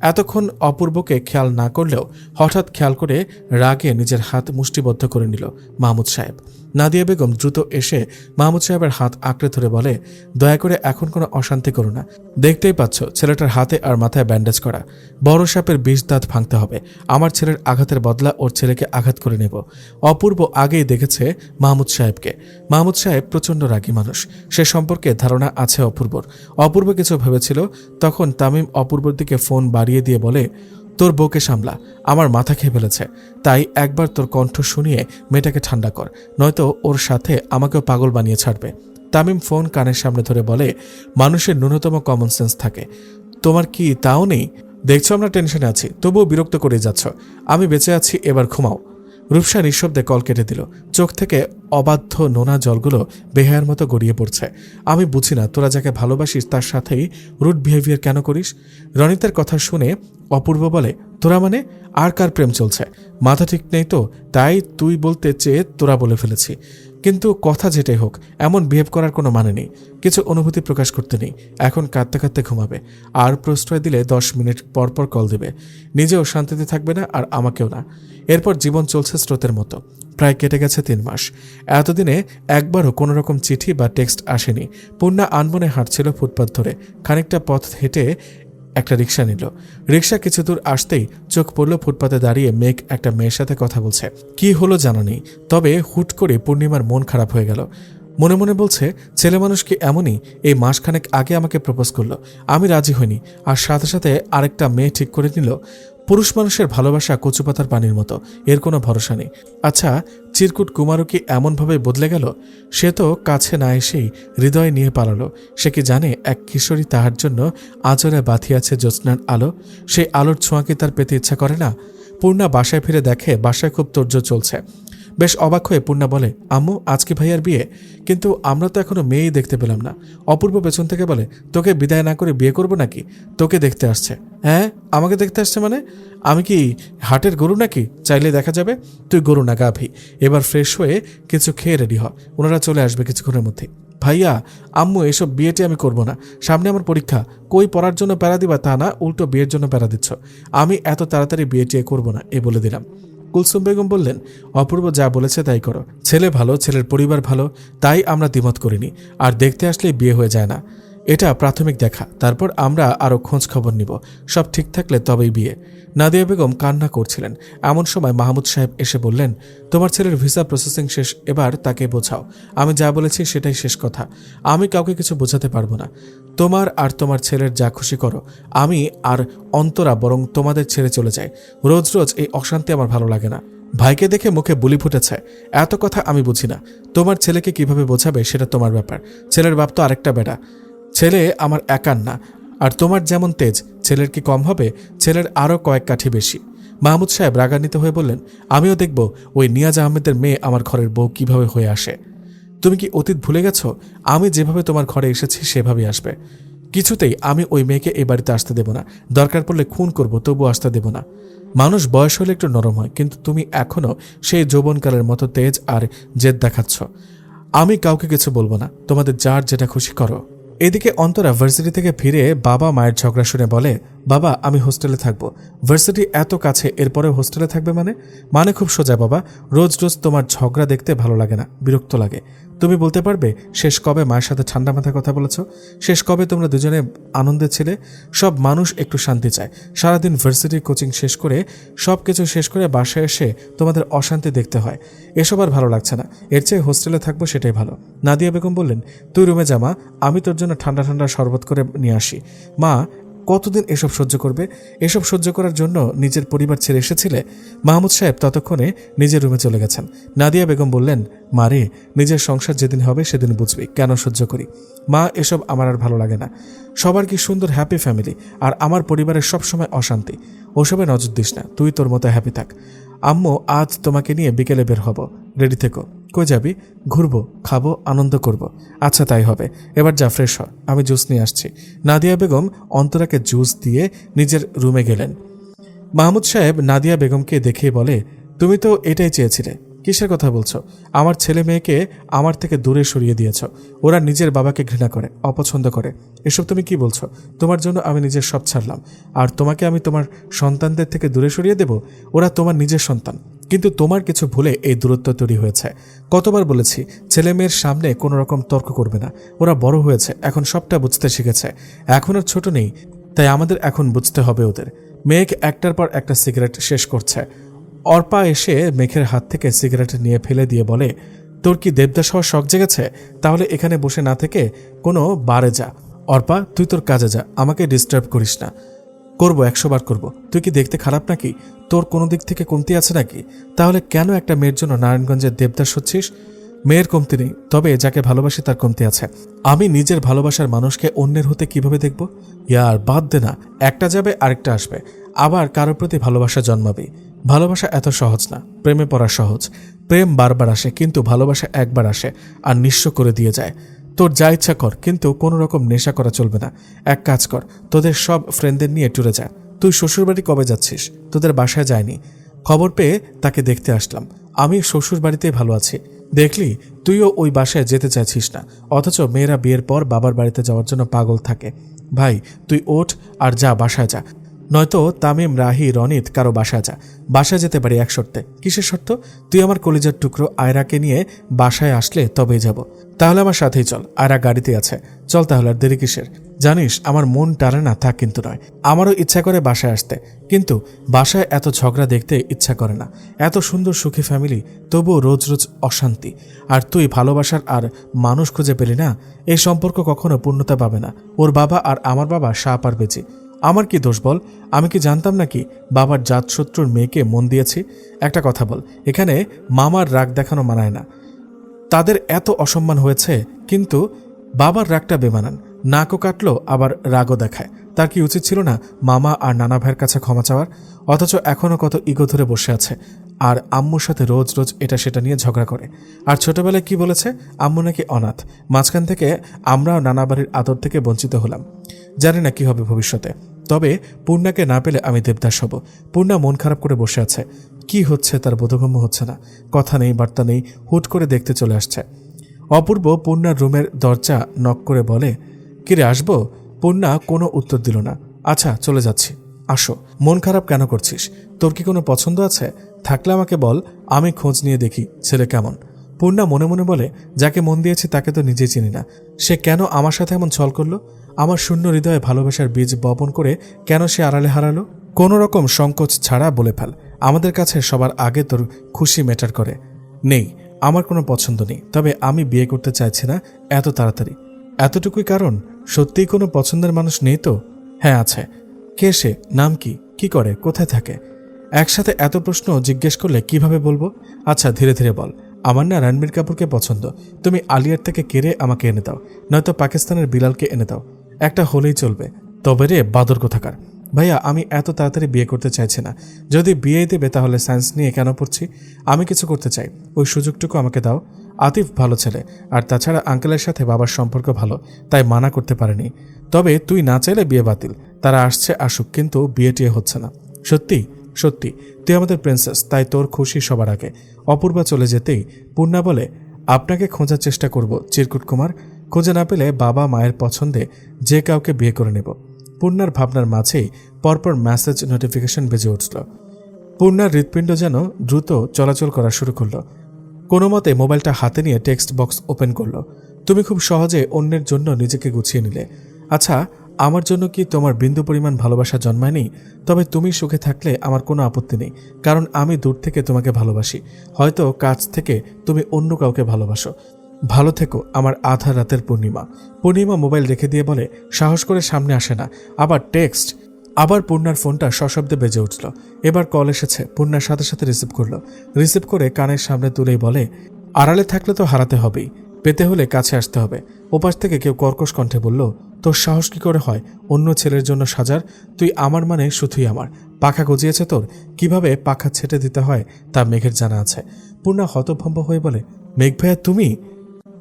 B: এতক্ষণ অপূর্বকে খেয়াল না করলেও হঠাৎ খেয়াল করে রাগে নিজের হাত মুষ্টিবদ্ধ করে নিল মাহমুদ সাহেব। নাদিয়া বেগম দ্রুত এসে মাহমুদ সাহেবের হাত আঁকড়ে ধরে বলে, দয়া করে এখন কোনো অশান্তি করো না। দেখতেই পাচ্ছ ছেলেটার হাতে আর মাথায় ব্যান্ডেজ করা। বড় সাপের 20 দাঁত ভাঙতে হবে। আমার ছেলের আঘাতের বদলা ওর ছেলেকে আঘাত করে নেব। অপূর্ব আগেই দেখেছে মাহমুদ সাহেবকে। মাহমুদ সাহেব প্রচণ্ড রাগী মানুষ, সে সম্পর্কে ধারণা আছে অপূর্বর। অপূর্ব কিছু ভেবেছিল, তখন তামিম অপূর্বর দিকে ফোন বাড়িয়ে দিয়ে বলে, তোর বউকে সামলা, আমার মাথা খেয়ে ফেলেছে। তাই একবার তোর কণ্ঠ শুনিয়ে মেয়েটাকে ঠান্ডা কর, নয়তো ওর সাথে আমাকেও পাগল বানিয়ে ছাড়বে। তামিম ফোন কানের সামনে ধরে বলে, মানুষের ন্যূনতম কমন সেন্স থাকে, তোমার কি তাও নেই? দেখছো আমরা টেনশনে আছি, তবুও বিরক্ত করে যাচ্ছ। আমি বেঁচে আছি, এবার ঘুমাও। রূপসা নিঃশব্দে কল কেটে দিল। চোখ থেকে অবাধ্য নোনা জলগুলো বেহায়ার মতো গড়িয়ে পড়ছে। আমি বুঝি না তোরা যাকে ভালোবাসিস তার সাথেই রুড বিহেভিয়ার কেন করিস? রনিতের কথা শুনে অপূর্ব বলে, তোরা মানে আর কার প্রেম চলছে? মাথা ঠিক নেই তো, তাই তুই বলতে চেয়ে তোরা বলে ফেলেছি। কিন্তু কথা যেটাই হোক, এমন বিহেভ করার কোনো মানে নেই। কিছু অনুভূতি প্রকাশ করতে নেই। এখন কাঁদতে কাঁদতে ঘুমাবে, আর প্রশ্রয় দিলে 10 মিনিট পর পর কল দেবে। নিজেও শান্তিতে থাকবে না, আর আমাকেও না। এরপর জীবন চলছে স্রোতের মতো। প্রায় কেটে গেছে 3 মাস। এতদিনে একবারও কোনো রকম চিঠি বা টেক্সট আসেনি। পূর্ণা আনমনে হাঁটছিল ফুটপাথ ধরে। খানিকটা পথ হেঁটে একটা রিক্সা নিল। রিক্সা কিছু দূর আসতেই চোখ পড়ল ফুটপাতে দাঁড়িয়ে মেঘ একটা মেয়ের সাথে কথা বলছে। কি হলো জানা নেই, তবে হুট করে পূর্ণিমার মন খারাপ হয়ে গেল। মনে মনে বলছে, ছেলে মানুষ কি এমনই? এই মাসখানেক আগে আমাকে প্রপোজ করলো, আমি রাজি হইনি, আর সাথে সাথে আরেকটা মেয়ে ঠিক করে নিল। পুরুষ মানুষের ভালোবাসা কচুপাতার পানির মতো, এর কোনো ভরসা নেই। আচ্ছা, চিরকুট কুমারও কি এমনভাবে বদলে গেল? সে তো কাছে না এসেই হৃদয় নিয়ে পালালো। সে কি জানে এক কিশোরী তাহার জন্য আঁচলে বাঁধিয়াছে জ্যোৎস্নার আলো? সেই আলোর ছোঁয়া কি তার পেতে ইচ্ছা করে না? পূর্ণা বাসায় ফিরে দেখে বাসায় খুব তোড়জোড় চলছে। বেশ অবাক হয়ে পূর্ণা বলে, আম্মু আজকে ভাইয়ার বিয়ে? কিন্তু আমরা তো এখনো মেয়েই দেখতে পেলাম না। অপূর্ব পেছন থেকে বলে, তোকে বিদায় না করে বিয়ে করব নাকি? তোকে দেখতে আসছে। হ্যাঁ, আমাকে দেখতে আসছে মানে? আমি কি হাটের গরু নাকি? চাইলে দেখা যাবে। তুই গরু না, গাভী। এবার ফ্রেশ হয়ে কিছু খেয়ে রেডি হ, ওনারা চলে আসবে কিছুক্ষণের মধ্যে। ভাইয়া, আম্মু এসব বিয়েটি আমি করব না, সামনে আমার পরীক্ষা। কই পড়ার জন্য প্যারা দিবা তা না, উল্টো বিয়ের জন্য প্যারা দিচ্ছ। আমি এত তাড়াতাড়ি বিয়েটি করব না, এ বলে দিলাম। কুলসুম বেগম বললেন, অপূর্ব যা বলেছে তাই করো। ছেলে ভালো, ছেলের পরিবার ভালো, তাই আমরা দ্বিমত করিনি। আর দেখতে আসলেই বিয়ে হয়ে যায় না, এটা প্রাথমিক দেখা। তারপর আমরা আরও খোঁজ খবর নিব, সব ঠিক থাকলে তবেই বিয়ে। নাদিয়া বেগম কান্না করছিলেন। এমন সময় মাহমুদ সাহেব এসে বললেন, তোমার ছেলের ভিসা প্রসেসিং শেষ, এবার তাকে বোঝাও। আমি যা বলেছি সেটাই শেষ কথা, আমি কাউকে কিছু বোঝাতে পারবো না। তোমার আর তোমার ছেলের যা খুশি করো। আমি আর অন্তরা বরং তোমাদের ছেড়ে চলে যাই। রোজ রোজ এই অশান্তি আমার ভালো লাগে না। ভাইকে দেখে মুখে বুলি ফুটেছে। এত কথা আমি বুঝি না। তোমার ছেলেকে কিভাবে বোঝাবে সেটা তোমার ব্যাপার। ছেলের বাপ তো আরেকটা বেটা, ছেলে আমার একার না। আর তোমার যেমন তেজ, ছেলের কি কম হবে? ছেলের আরও কয়েক কাঠি বেশি। মাহমুদ সাহেব রাগান্বিত হয়ে বললেন, আমিও দেখব ওই নিয়াজ আহমেদের মেয়ে আমার ঘরের বউ কিভাবে হয়ে আসে। তুমি কি অতীত ভুলে গেছো? আমি যেভাবে তোমার ঘরে এসেছি সেভাবেই আসবে। কিছুতেই আমি ওই মেয়েকে এই বাড়িতে আসতে দেব না। দরকার পড়লে খুন করব, তবু আসতে দেব না। মানুষ বয়স হলে একটু নরম হয়, কিন্তু তুমি এখনও সেই যৌবনকালের মতো তেজ আর জেদ দেখাচ্ছ। আমি কাউকে কিছু বলবো না, তোমাদের যার যেটা খুশি করো। এদিকে অন্তরা ভার্সিটি থেকে ফিরে বাবা মায়ের ঝগড়া শুনে বলে, বাবা আমি হোস্টেলে থাকবো। ভার্সিটি এত কাছে, এরপরে হোস্টেলে থাকবে মানে খুব সোজা বাবা। রোজ রোজ তোমার ঝগড়া দেখতে ভালো লাগে না, বিরক্ত লাগে। তুমি বলতে পারবে শেষ কবে মায়ের সাথে ঠান্ডা মাথায় কথা বলেছ? শেষ কবে তোমরা দুজনে আনন্দে ছিলে? সব মানুষ একটু শান্তি চায়। সারাদিন ভার্সিটির কোচিং শেষ করে, সব কিছু শেষ করে বাসায় এসে তোমাদের অশান্তি দেখতে হয়। এসব আর ভালো লাগছে না, এর চেয়ে হোস্টেলে থাকবো সেটাই ভালো। নাদিয়া বেগম বললেন, তুই রুমে যা মা, আমি তোর জন্য ঠান্ডা ঠান্ডা শরবত করে নিয়ে আসি। মা, কতদিন এসব সহ্য করবে? এসব সহ্য করার জন্য নিজের পরিবার ছেড়ে এসেছিলে? মাহমুদ সাহেব ততক্ষণে নিজের রুমে চলে গেছেন। নাদিয়া বেগম বললেন, মারে, নিজের সংসার যেদিন হবে সেদিন বুঝবি কেন সহ্য করি। মা, এসব আমার আর ভালো লাগে না। সবার কি সুন্দর হ্যাপি ফ্যামিলি, আর আমার পরিবারের সব সময় অশান্তি। ওসবে নজর দিস না, তুই তোর মতো হ্যাপি থাক। আম্মু, আজ তোমাকে নিয়ে বিকেলে বের হব, রেডি থেকো। কই যাবি? ঘুরবো, খাবো, আনন্দ করব। আচ্ছা তাই হবে, এবার যা ফ্রেশ হ, আমি জুস নিয়ে আসছি। নাদিয়া বেগম অন্তরাকে জুস দিয়ে নিজের রুমে গেলেন। মাহমুদ সাহেব নাদিয়া বেগমকে দেখে বলে, তুমি তো এটাই চেয়েছিলে। কিসের কথা বলছো? আমার ছেলে মেয়েকে আমার থেকে দূরে সরিয়ে দিয়েছ। ওরা নিজের বাবাকে ঘৃণা করে, অপছন্দ করে। এসব তুমি কি বলছো? তোমার জন্য আমি নিজের সব ছাড়লাম, আর তোমাকে আমি তোমার সন্তানদের থেকে দূরে সরিয়ে দেব? ওরা তোমার নিজের সন্তান, কিন্তু তোমার কিছু ভুলে এই দূরত্ব তৈরি হয়েছে। কতবার বলেছি ছেলে মেয়ের সামনে কোনো রকম তর্ক করবে না। ওরা বড় হয়েছে, এখন সবটা বুঝতে শিখেছে। এখন আর ছোট নেই, তাই আমাদের এখন বুঝতে হবে ওদের। মেঘ একটার পর একটা সিগারেট শেষ করছে। অর্পা এসে মেঘের হাত থেকে সিগারেট নিয়ে ফেলে দিয়ে বলে, তোর কি দেবদাস হওয়ার শখ জেগেছে? তাহলে এখানে বসে না থেকে কোনো বারে যা। অর্পা, তুই তোর কাজে যা, আমাকে ডিস্টার্ব করিস না। করবো, 100 বার করবো। তুই কি দেখতে খারাপ নাকি? তোর কোনো দিক থেকে কমতি আছে নাকি? তাহলে কেন একটা মেয়ের জন্য নারায়ণগঞ্জের দেবদাস হচ্ছিস? মেয়ের কমতি নেই, তবে যাকে ভালোবাসি তার কমতি আছে। আমি নিজের ভালোবাসার মানুষকে অন্যের হতে কিভাবে দেখব? ইয়ার বাদ দে না, একটা যাবে আরেকটা আসবে, আবার কারোর প্রতি ভালোবাসা জন্মাবে। ভালোবাসা এত সহজ না, প্রেমে পড়া সহজ। প্রেম বারবার আসে, কিন্তু ভালোবাসা একবার আসে আর নিঃস্ব করে দিয়ে যায়। তোর যা ইচ্ছা কর, কিন্তু কোনো রকম নেশা করা চলবে না। এক কাজ কর, তোদের সব ফ্রেন্ডদের নিয়ে ট্যুরে যা। তুই শ্বশুরবাড়ি কবে যাচ্ছিস? তোদের বাসায় যায়নি, খবর পেয়ে তাকে দেখতে আসলাম। আমি শ্বশুর বাড়িতেই ভালো আছি। দেখলি, তুইও ওই বাসায় যেতে চাইছিস না, অথচ মেয়েরা বিয়ের পর বাবার বাড়িতে যাওয়ার জন্য পাগল থাকে। ভাই, তুই ওঠ আর যা, বাসায় যা। নয়তো তামিম, রাহি, রনিত কারো বাসায় যা। বাসায় যেতে পারি এক শর্তে। কিসের শর্ত? তুই আমার কলিজার টুকরো আয়রাকে নিয়ে বাসায় আসলে তবেই যাব। তাহলে আমার সাথেই চল, আয়রা গাড়িতে আছে। চল তাহলে, আর দেরি কিসের? জানিস আমার মন টানে না তা কিন্তু নয়, আমারও ইচ্ছা করে বাসায় আসতে, কিন্তু বাসায় এত ঝগড়া দেখতে ইচ্ছা করে না। এত সুন্দর সুখী ফ্যামিলি, তবুও রোজ রোজ অশান্তি। আর তুই ভালোবাসার আর মানুষ খুঁজে পেলি না। এই সম্পর্ক কখনো পূর্ণতা পাবে না। ওর বাবা আর আমার বাবা সাপ আর বেঁচে। আমার কি দোষ বল? আমি কি জানতাম নাকি বাবার জাতশত্রুর মেয়েকে মন দিয়েছি? একটা কথা বল, এখানে মামার রাগ দেখানো মানায় না। তাদের এত অসম্মান হয়েছে, কিন্তু বাবার রাগটা বেমানান। নাকও কাটলো, আবার রাগও দেখায়। তার কি উচিত ছিল না মামা আর নানা ভাইয়ের কাছে ক্ষমা চাওয়ার? অথচ এখনও কত ইগো ধরে বসে আছে। আর আম্মুর সাথে রোজ রোজ এটা সেটা নিয়ে ঝগড়া করে। আর ছোটবেলায় কি বলেছে, আম্মু নাকি অনাথ, মাঝখান থেকে আমরাও নানা বাড়ির আদর থেকে বঞ্চিত হলাম। জানি না কি হবে ভবিষ্যতে, তবে পূর্ণাকে না পেলে আমি দেবদাস হব। পূর্ণা মন খারাপ করে বসে আছে, কি হচ্ছে তার বোধগম্য হচ্ছে না। কথা নেই বার্তা নেই, হুট করে দেখতে চলে আসছে। অপূর্ব পূর্ণার রুমের দরজা নক করে বলে, কিরে আসবো? পূর্ণা কোনো উত্তর দিল না। আচ্ছা চলে যাচ্ছি, আসো। মন খারাপ কেন করছিস? তোর কি কোনো পছন্দ আছে? থাকলে আমাকে বল, আমি খোঁজ নিয়ে দেখি ছেলে কেমন। পূর্ণা মনে মনে বলে, যাকে মন দিয়েছি তাকে তো নিজেই চিনি না, সে কেন আমার সাথে এমন ছল করলো? আমার শূন্য হৃদয়ে ভালোবাসার বীজ বপন করে কেন সে আড়ালে হারালো? কোনো রকম সংকোচ ছাড়া বলে ফেল, আমাদের কাছে সবার আগে তোর খুশি ম্যাটার করে। নেই, আমার কোনো পছন্দ নেই, তবে আমি বিয়ে করতে চাইছি না এত তাড়াতাড়ি। এতটুকুই কারণ? সত্যিই কোনো পছন্দের মানুষ নেই তো? হ্যাঁ আছে। কে সে? নাম কি? কি করে? কোথায় থাকে? একসাথে এত প্রশ্ন জিজ্ঞেস করলে কিভাবে বলবো? আচ্ছা ধীরে ধীরে বল। আমার না রণবীর কাপুরকে পছন্দ, তুমি আলিয়ার থেকে কেড়ে আমাকে এনে দাও, নয়তো পাকিস্তানের বিলালকে এনে দাও, একটা হলেই চলবে। তবে রে বাদর কোথাকার। ভাইয়া আমি এত তাড়াতাড়ি বিয়ে করতে চাইছি না, যদি বিয়ে দেবে তাহলে সায়েন্স নিয়ে কেন পড়ছি? আমি কিছু করতে চাই, ওই সুযোগটুকু আমাকে দাও। আতিফ ভালো ছেলে, আর তাছাড়া আঙ্কেলের সাথে বাবার সম্পর্ক ভালো, তাই মানা করতে পারেনি। তবে তুই না চাইলে বিয়ে বাতিল, তারা আসছে আসুক, কিন্তু বিয়ে টিয়ে হচ্ছে না। সত্যি সত্যি তুই আমাদের প্রিন্সেস, তাই তোর খুশি সবার আগে। অপূর্বা চলে যেতেই পূর্ণা বলে, আপনাকে খোঁজার চেষ্টা করব চিরকুট কুমার, খুঁজে না পেলে বাবা মায়ের পছন্দে যে কাউকে বিয়ে করে নেব। পূর্ণার ভাবনার মাঝেই পরপর মেসেজ নোটিফিকেশন বেজে উঠল। পূর্ণার হৃৎপিণ্ড যেন দ্রুত চলাচল করা শুরু করলো। কোনো মতে মোবাইলটা হাতে নিয়ে টেক্সট বক্স ওপেন করলো। তুমি খুব সহজে অন্যের জন্য নিজেকে গুছিয়ে নিলে। আচ্ছা, আমার জন্য কি তোমার বিন্দু পরিমাণ ভালোবাসা জন্মায়নি? তবে তুমি সুখে থাকলে আমার কোনো আপত্তি নেই, কারণ আমি দূর থেকে তোমাকে ভালোবাসি। হয়তো কাছ থেকে তুমি অন্য কাউকে ভালোবাসো। ভালো থেকো আমার আধা রাতের পূর্ণিমা। পূর্ণিমা মোবাইল রেখে দিয়ে বলে, সাহস করে সামনে আসে না, আবার টেক্সট। আবার পূর্ণার ফোনটা সশব্দে বেজে উঠল। এবার কল এসেছে। পূর্ণার সাথে সাথে রিসিভ করলো। রিসিভ করে কানের সামনে তুলেই বলে, আড়ালে থাকলে তো হারাতে হবেই, পেতে হলে কাছে আসতে হবে। ওপাশ থেকে কেউ কর্কশ কণ্ঠে বলল, তোর সাহস কি করে হয় অন্য ছেলের জন্য সাজার? তুই আমার মানে শুধুই আমার। পাখা গজিয়েছে তোর, কিভাবে পাখা ছেটে দিতে হয় তা মেঘের জানা আছে। পূর্ণা হতভম্ব হয়ে বলে, মেঘ ভাইয়া তুমি?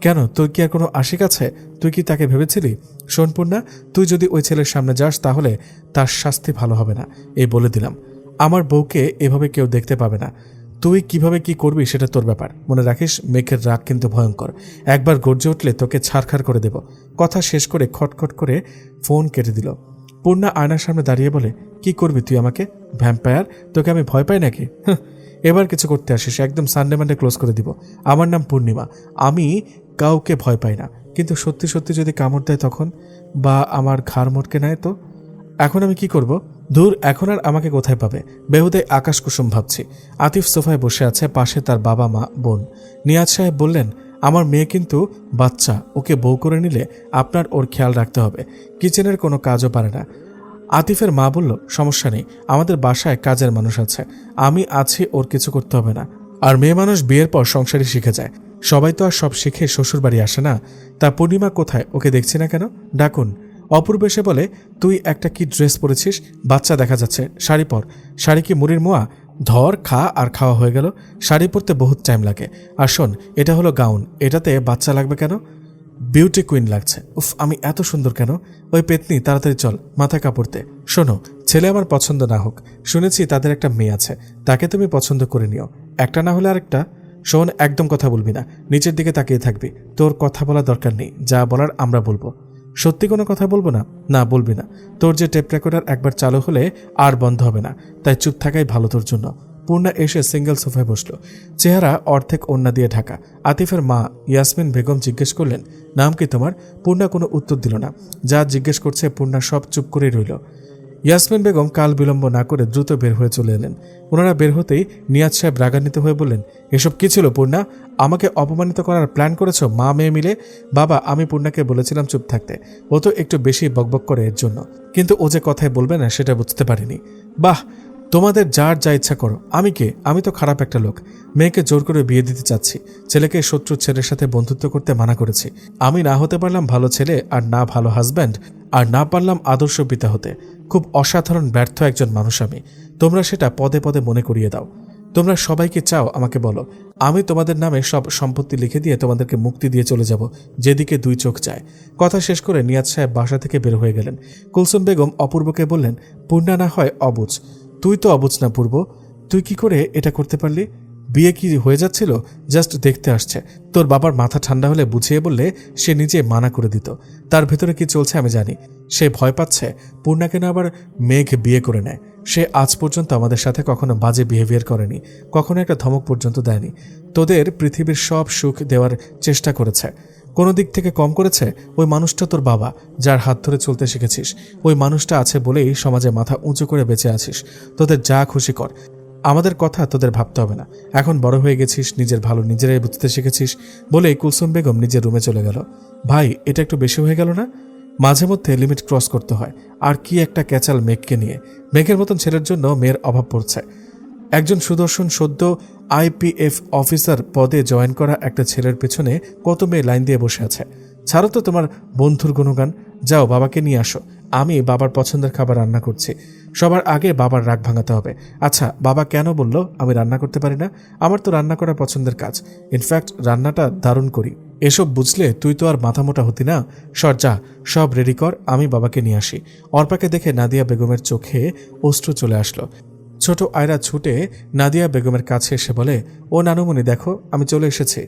B: কেন, তোর কি আর কোনো আশিক আছে? তুই কি তাকে ভেবেছিলি? শোন পূর্ণা, তুই যদি ওই ছেলের সামনে যাস তাহলে তার শাস্তি ভালো হবে না, এই বলে দিলাম। আমার বউকে এভাবে কেউ দেখতে পাবে না। তুই কিভাবে কি করবি সেটা তোর ব্যাপার। মনে রাখিস, মেঘের রাগ কিন্তু ভয়ঙ্কর, একবার গর্জে উঠলে তোকে ছাড়খাড় করে দেব। কথা শেষ করে খটখট করে ফোন কেটে দিল। পূর্ণা আয়নার সামনে দাঁড়িয়ে বলে, কি করবি তুই আমাকে? ভ্যাম্পায়ার, তোকে আমি ভয় পাই নাকি? এবার কিছু করতে আসিস, একদম সানডে মানডে ক্লোজ করে দিব। আমার নাম পূর্ণিমা, আমি কাউকে ভয় পাই না, কিন্তু সত্যি সত্যি যদি কামড় দেয় তখন, বা আমার ঘাড় মটকে নেয় তো? এখন আমি কি করব? দূর, এখন আর আমাকে কোথায় পাবে? বেহুদাই আকাশ কুসুম ভাবছি। আতিফ সোফায় বসে আছে, পাশে তার বাবা মা বোন। নিয়াজ সাহেব বললেন, আমার মেয়ে কিন্তু বাচ্চা, ওকে বউ করে নিলে আপনার ওর খেয়াল রাখতে হবে, কিচেনের কোনো কাজও পারে না। আতিফের মা বলল, সমস্যা নেই, আমাদের বাসায় কাজের মানুষ আছে, আমি আছি, ওর কিছু করতে হবে না। আর মেয়ে মানুষ বিয়ের পর সংসারই শিখে যায়, সবাই তো আর সব শিখে শ্বশুর বাড়ি আসে না। তা পূর্ণিমা কোথায়? ওকে দেখছি না কেন? ডাকুন। অপূর্ব এসে বলে, তুই একটা কি ড্রেস পরেছিস? বাচ্চা দেখা যাচ্ছে, শাড়ি পর। শাড়ি কি মুড়ির মোয়া? ধর, খা, আর খাওয়া হয়ে গেল। শাড়ি পরতে বহুত টাইম লাগে। আর শোন, এটা হলো গাউন, এটাতে বাচ্চা লাগবে কেন? বিউটি কুইন লাগছে। উফ, আমি এত সুন্দর কেন? ওই পেতনি, তাড়াতাড়ি চল মাথা কাপড়তে। শোনো, ছেলে আমার পছন্দ না হোক, শুনেছি তাদের একটা মেয়ে আছে, তাকে তুমি পছন্দ করে নিও, একটা না হলে আরেকটা। শোন, একদম কথা বলবি না, নিচের দিকে তাকিয়ে থাকবি। তোর কথা বলার দরকার নেই, যা বলার আমরা বলবো। সত্যি কোনো কথা বলবো না? না, বলবি না। তোর যে টেপ রেকর্ডার একবার চালু হলে আর বন্ধ হবে না, তাই চুপ থাকাই ভালো তোর জন্য। পূর্ণা এসে সিঙ্গেল সোফায় বসল, চেহারা অর্ধেক ওড়না দিয়ে ঢাকা। আতিফের মা ইয়াসমিন বেগম জিজ্ঞেস করলেন, নাম কি তোমার? পূর্ণা কোনো উত্তর দিল না। যা জিজ্ঞেস করছে পূর্ণা সব চুপ করেই রইল। ইয়াসমিন বেগম কাল বিলম্ব না করে দ্রুত বের হয়ে চলে এলেন। ওনারা বের হতেই নিয়াজ সাহেব রাগান্বিত হয়ে বললেন, এসব কি ছিল পূর্ণা? আমাকে অপমানিত করার প্ল্যান করেছো মা মেয়ে মিলে? বাবা, আমি পূর্ণাকে বলেছিলাম চুপ থাকতে, ও তো একটু বেশি বকবক করে এর জন্য, কিন্তু ও যে কথায় বলবে না সেটা বুঝতে পারিনি। বাহ, তোমাদের যার যা ইচ্ছা করো, আমি কে? আমি তো খারাপ একটা লোক, মেয়েকে জোর করে বিয়ে দিতে চাচ্ছি, ছেলেকে শত্রু ছেলের সাথে বন্ধুত্ব করতে মানা করেছি। আমি না হতে পারলাম ভালো ছেলে, আর না ভালো হাজব্যান্ড, আর না পারলাম আদর্শ পিতা হতে। খুব অসাধারণ ব্যর্থ একজন মানুষ আমি, তোমরা সেটা পদে পদে মনে করিয়ে দাও। তোমরা সবাইকে চাও আমাকে বলো, আমি তোমাদের নামে সব সম্পত্তি লিখে দিয়ে তোমাদেরকে মুক্তি দিয়ে চলে যাব, যেদিকে দুই চোখ যায়। কথা শেষ করে নিয়াজ সাহেব বাসা থেকে বের হয়ে গেলেন। কুলসুম বেগম অপূর্বকে বললেন, পূর্ণা না হয় অবুঝ, তুই তো অবুঝ না পূর্ব, তুই কি করে এটা করতে পারলি? বিয়ে কি হয়ে যাচ্ছিল? জাস্ট দেখতে আসছে। তোর বাবার মাথা ঠান্ডা হলে বুঝিয়ে বললে সে নিজে মানা করে দিত। তার ভেতরে কি চলছে আমি জানি। সে ভয় পাচ্ছে পূর্ণাকে না আবার মেঘ বিয়ে করে নেয়। সে আজ পর্যন্ত আমাদের সাথে কখনো বাজে বিহেভিয়ার করেনি, কখনো একটা ধমক পর্যন্ত দেয়নি। তোদের পৃথিবীর সব সুখ দেওয়ার চেষ্টা করেছে, কোনো দিক থেকে কম করেছে? ওই মানুষটা তোর বাবা, যার হাত ধরে চলতে শিখেছিস। ওই মানুষটা আছে বলেই সমাজে মাথা উঁচু করে বেঁচে আছিস। তোদের যা খুশি কর, আমাদের কথা তোদের ভাবতে হবে না। এখন বড় হয়ে গেছিস, নিজের ভালো নিজেরাই বুঝতে শিখেছিস। বলে কুলসুম বেগম নিজের রুমে চলে গেল। ভাই, এটা একটু বেশি হয়ে গেল না? মাঝে মধ্যে লিমিট ক্রস করতে হয়। আর কি একটা ক্যাচাল মেঘকে নিয়ে। মেঘের মতন ছেলের জন্য মেয়ের অভাব পড়ছে। একজন সুদর্শন সদ্য IPF অফিসার পদে জয়েন করা একটা ছেলের পেছনে কত মেয়ে লাইন দিয়ে বসে আছে। ছাড়ো তো তোমার বন্ধুর গুণগান, যাও বাবাকে নিয়ে আসো। আমি বাবার পছন্দের খাবার রান্না করছি। সবার আগে বাবার রাগ ভাঙাতে হবে। আচ্ছা, বাবা কেন বলল আমি রান্না করতে পারি না? আমার তো রান্না করা পছন্দের কাজ। ইনফ্যাক্ট রান্নাটা দারুণ করি। এসব বুঝলে তুই তো আর মাথা মোটা হতি না। সর, যা, সব রেডি কর, আমি বাবাকে নিয়ে আসি। অর্পাকে দেখে নাদিয়া বেগমের চোখে অশ্রু চলে আসলো। ছোট আয়রা ছুটে নাদিয়া বেগমের কাছে এসে বলে, ও নানুমণি দেখো, আমি চলে এসেছি।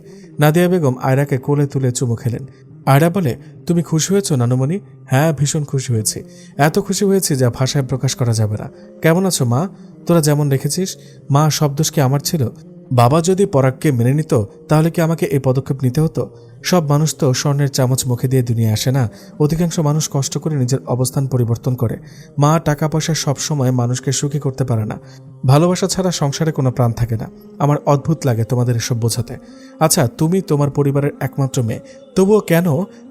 B: নাদিয়া বেগম আয়রাকে কোলে তুলে চুমু খেলেন। আয়রা বলে, তুমি খুশি হয়েছ নানুমণি? হ্যাঁ, ভীষণ খুশি হয়েছি। এত খুশি হয়েছি যা ভাষায় প্রকাশ করা যাবে না। কেমন আছো মা? তোরা যেমন রেখেছিস। মা, সব দোষ কি আমার ছিল? বাবা যদি পরাগকে মেনে নিত তাহলে কি আমাকে এই পদক্ষেপ নিতে হতো? সব মানুষ তো স্বর্ণের চামচ মুখে দিয়ে দুনিয়া আসে না। অধিকাংশ মানুষ কষ্ট করে নিজের অবস্থান পরিবর্তন করে। মা, টাকা পয়সা সবসময় মানুষকে সুখী করতে পারে না। ভালোবাসা ছাড়া সংসারে কোনো প্রাণ থাকে না। আমার অদ্ভুত লাগে তোমাদের এসব বোঝাতে। আচ্ছা, তুমি তোমার পরিবারের একমাত্র মেয়ে, তবুও কেন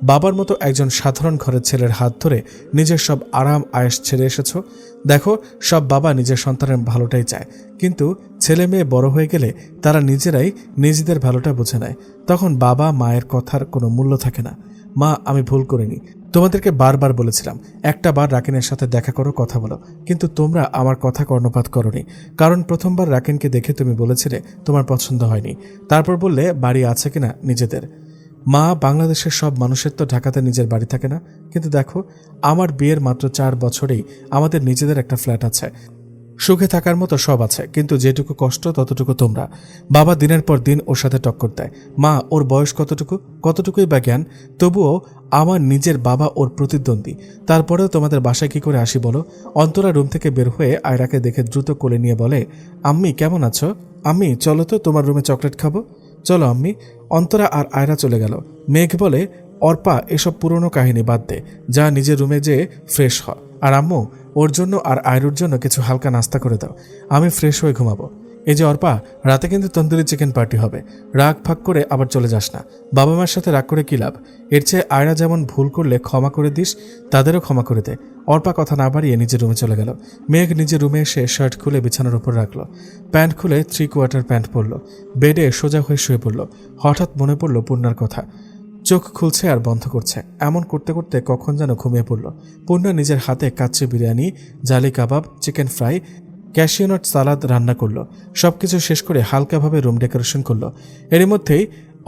B: বাবার মতো একজন সাধারণ ঘরের ছেলের হাত ধরে নিজের সব আরাম আয়েশ ছেড়ে এসেছো? দেখো, সব বাবা নিজের সন্তানের ভালোটাই চায়, কিন্তু ছেলে মেয়ে বড় হয়ে গেলে তারা নিজেরাই নিজেদের ভালোটা বুঝে নেয়। তখন বাবা মায়ের কথার কোনো মূল্য থাকে না। মা, আমি ভুল করিনি। তোমাদেরকে বারবার বলেছিলাম একটা বার রাকিনের সাথে দেখা করো, কথা বলো, কিন্তু তোমরা আমার কথা কর্ণপাত করোনি। কারণ প্রথমবার রাকিনকে দেখে তুমি বলেছিলে তোমার পছন্দ হয়নি। তারপর বললে বাড়ি আছে কিনা নিজেদের। মা, বাংলাদেশের সব মানুষের তো ঢাকাতে নিজের বাড়ি থাকে না। কিন্তু দেখো, আমার বিয়ের মাত্র 4 বছরেই আমাদের নিজেদের একটা ফ্ল্যাট আছে। সুখে থাকার মতো সব আছে, কিন্তু যেটুকু কষ্ট ততটুকু তোমরা। বাবা দিনের পর দিন ওর সাথে টক্কর দেয়। মা, ওর বয়স কতটুকুই বা জ্ঞান, তবুও আমার নিজের বাবা ওর প্রতিদ্বন্দ্বী। তারপরেও তোমাদের বাসায় কি করে আসি বলো? অন্তরা রুম থেকে বের হয়ে আয়রাকে দেখে দ্রুত কোলে নিয়ে বলে, আম্মি কেমন আছো? আম্মি চলো তো, তোমার রুমে চকলেট খাবো। চলো আম্মি। অন্তরা আর আয়রা চলে গেল। মেঘ বলে, অর্পা, এসব পুরনো কাহিনী বাদ দে, যা নিজের রুমে যেয়ে ফ্রেশ হ। আর আম্মু, ওর জন্য আর আয়রুর জন্য কিছু হালকা নাস্তা করে দাও, আমি ফ্রেশ হয়ে ঘুমাবো। এই যে অর্পা, রাতে কিন্তু তন্দুরি চিকেন পার্টি হবে। রাগ ফাঁক করে আবার চলে যাস না। বাবা মার সাথে রাগ করে কি লাভ? এর চেয়ে আয়রা যেমন ভুল করলে ক্ষমা করে দিস, তাদেরও ক্ষমা করে দে। অর্পা কথা না বাড়িয়ে নিজের রুমে চলে গেল। মেঘ নিজের রুমে এসে শার্ট খুলে বিছানার উপর রাখলো। প্যান্ট খুলে 3/4 প্যান্ট পরলো। বেডে সোজা হয়ে শুয়ে পড়ল। হঠাৎ মনে পড়ল পূর্ণার কথা। চোখ খুলছে আর বন্ধ করছে। এমন করতে করতে কখন যেন ঘুমিয়ে পড়ল। পূর্ণা নিজের হাতে কাচ্চি বিরিয়ানি, জালি কাবাব, চিকেন ফ্রাই, ক্যাশিউনাট সালাদ রান্না করলো। সবকিছু শেষ করে হালকাভাবে রুম ডেকোরেশন করলো। এরই মধ্যেই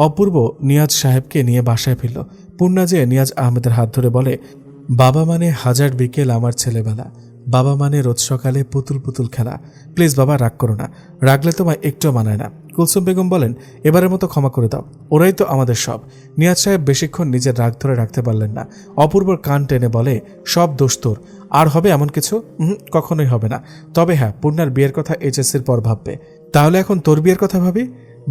B: অপূর্ব নিয়াজ সাহেবকে নিয়ে বাসায় ফিরল। পূর্ণা যে নিয়াজ আহমেদের হাত ধরে বলে, বাবা মানে হাজার বিকেল আমার ছেলেবেলা, বাবা মানে রোজ সকালে পুতুল পুতুল খেলা। প্লিজ বাবা, রাগ করো না, রাগলে তোমায় একটু মানায় না। কুলসুম বেগম বলেন, এবারের মতো ক্ষমা করে দাও, ওরাই তো আমাদের সব। নিয়াজ সাহেব বেশিক্ষণ নিজের রাগ ধরে রাখতে পারলেন না। অপূর্বর কান টেনে বলে, সব দোষ তোর। আর হবে এমন কিছু? কখনোই হবে না। তবে হ্যাঁ, পূর্ণার বিয়ের কথা HSCর পর ভাববে। তাহলে এখন তোর বিয়ের কথা ভাবি?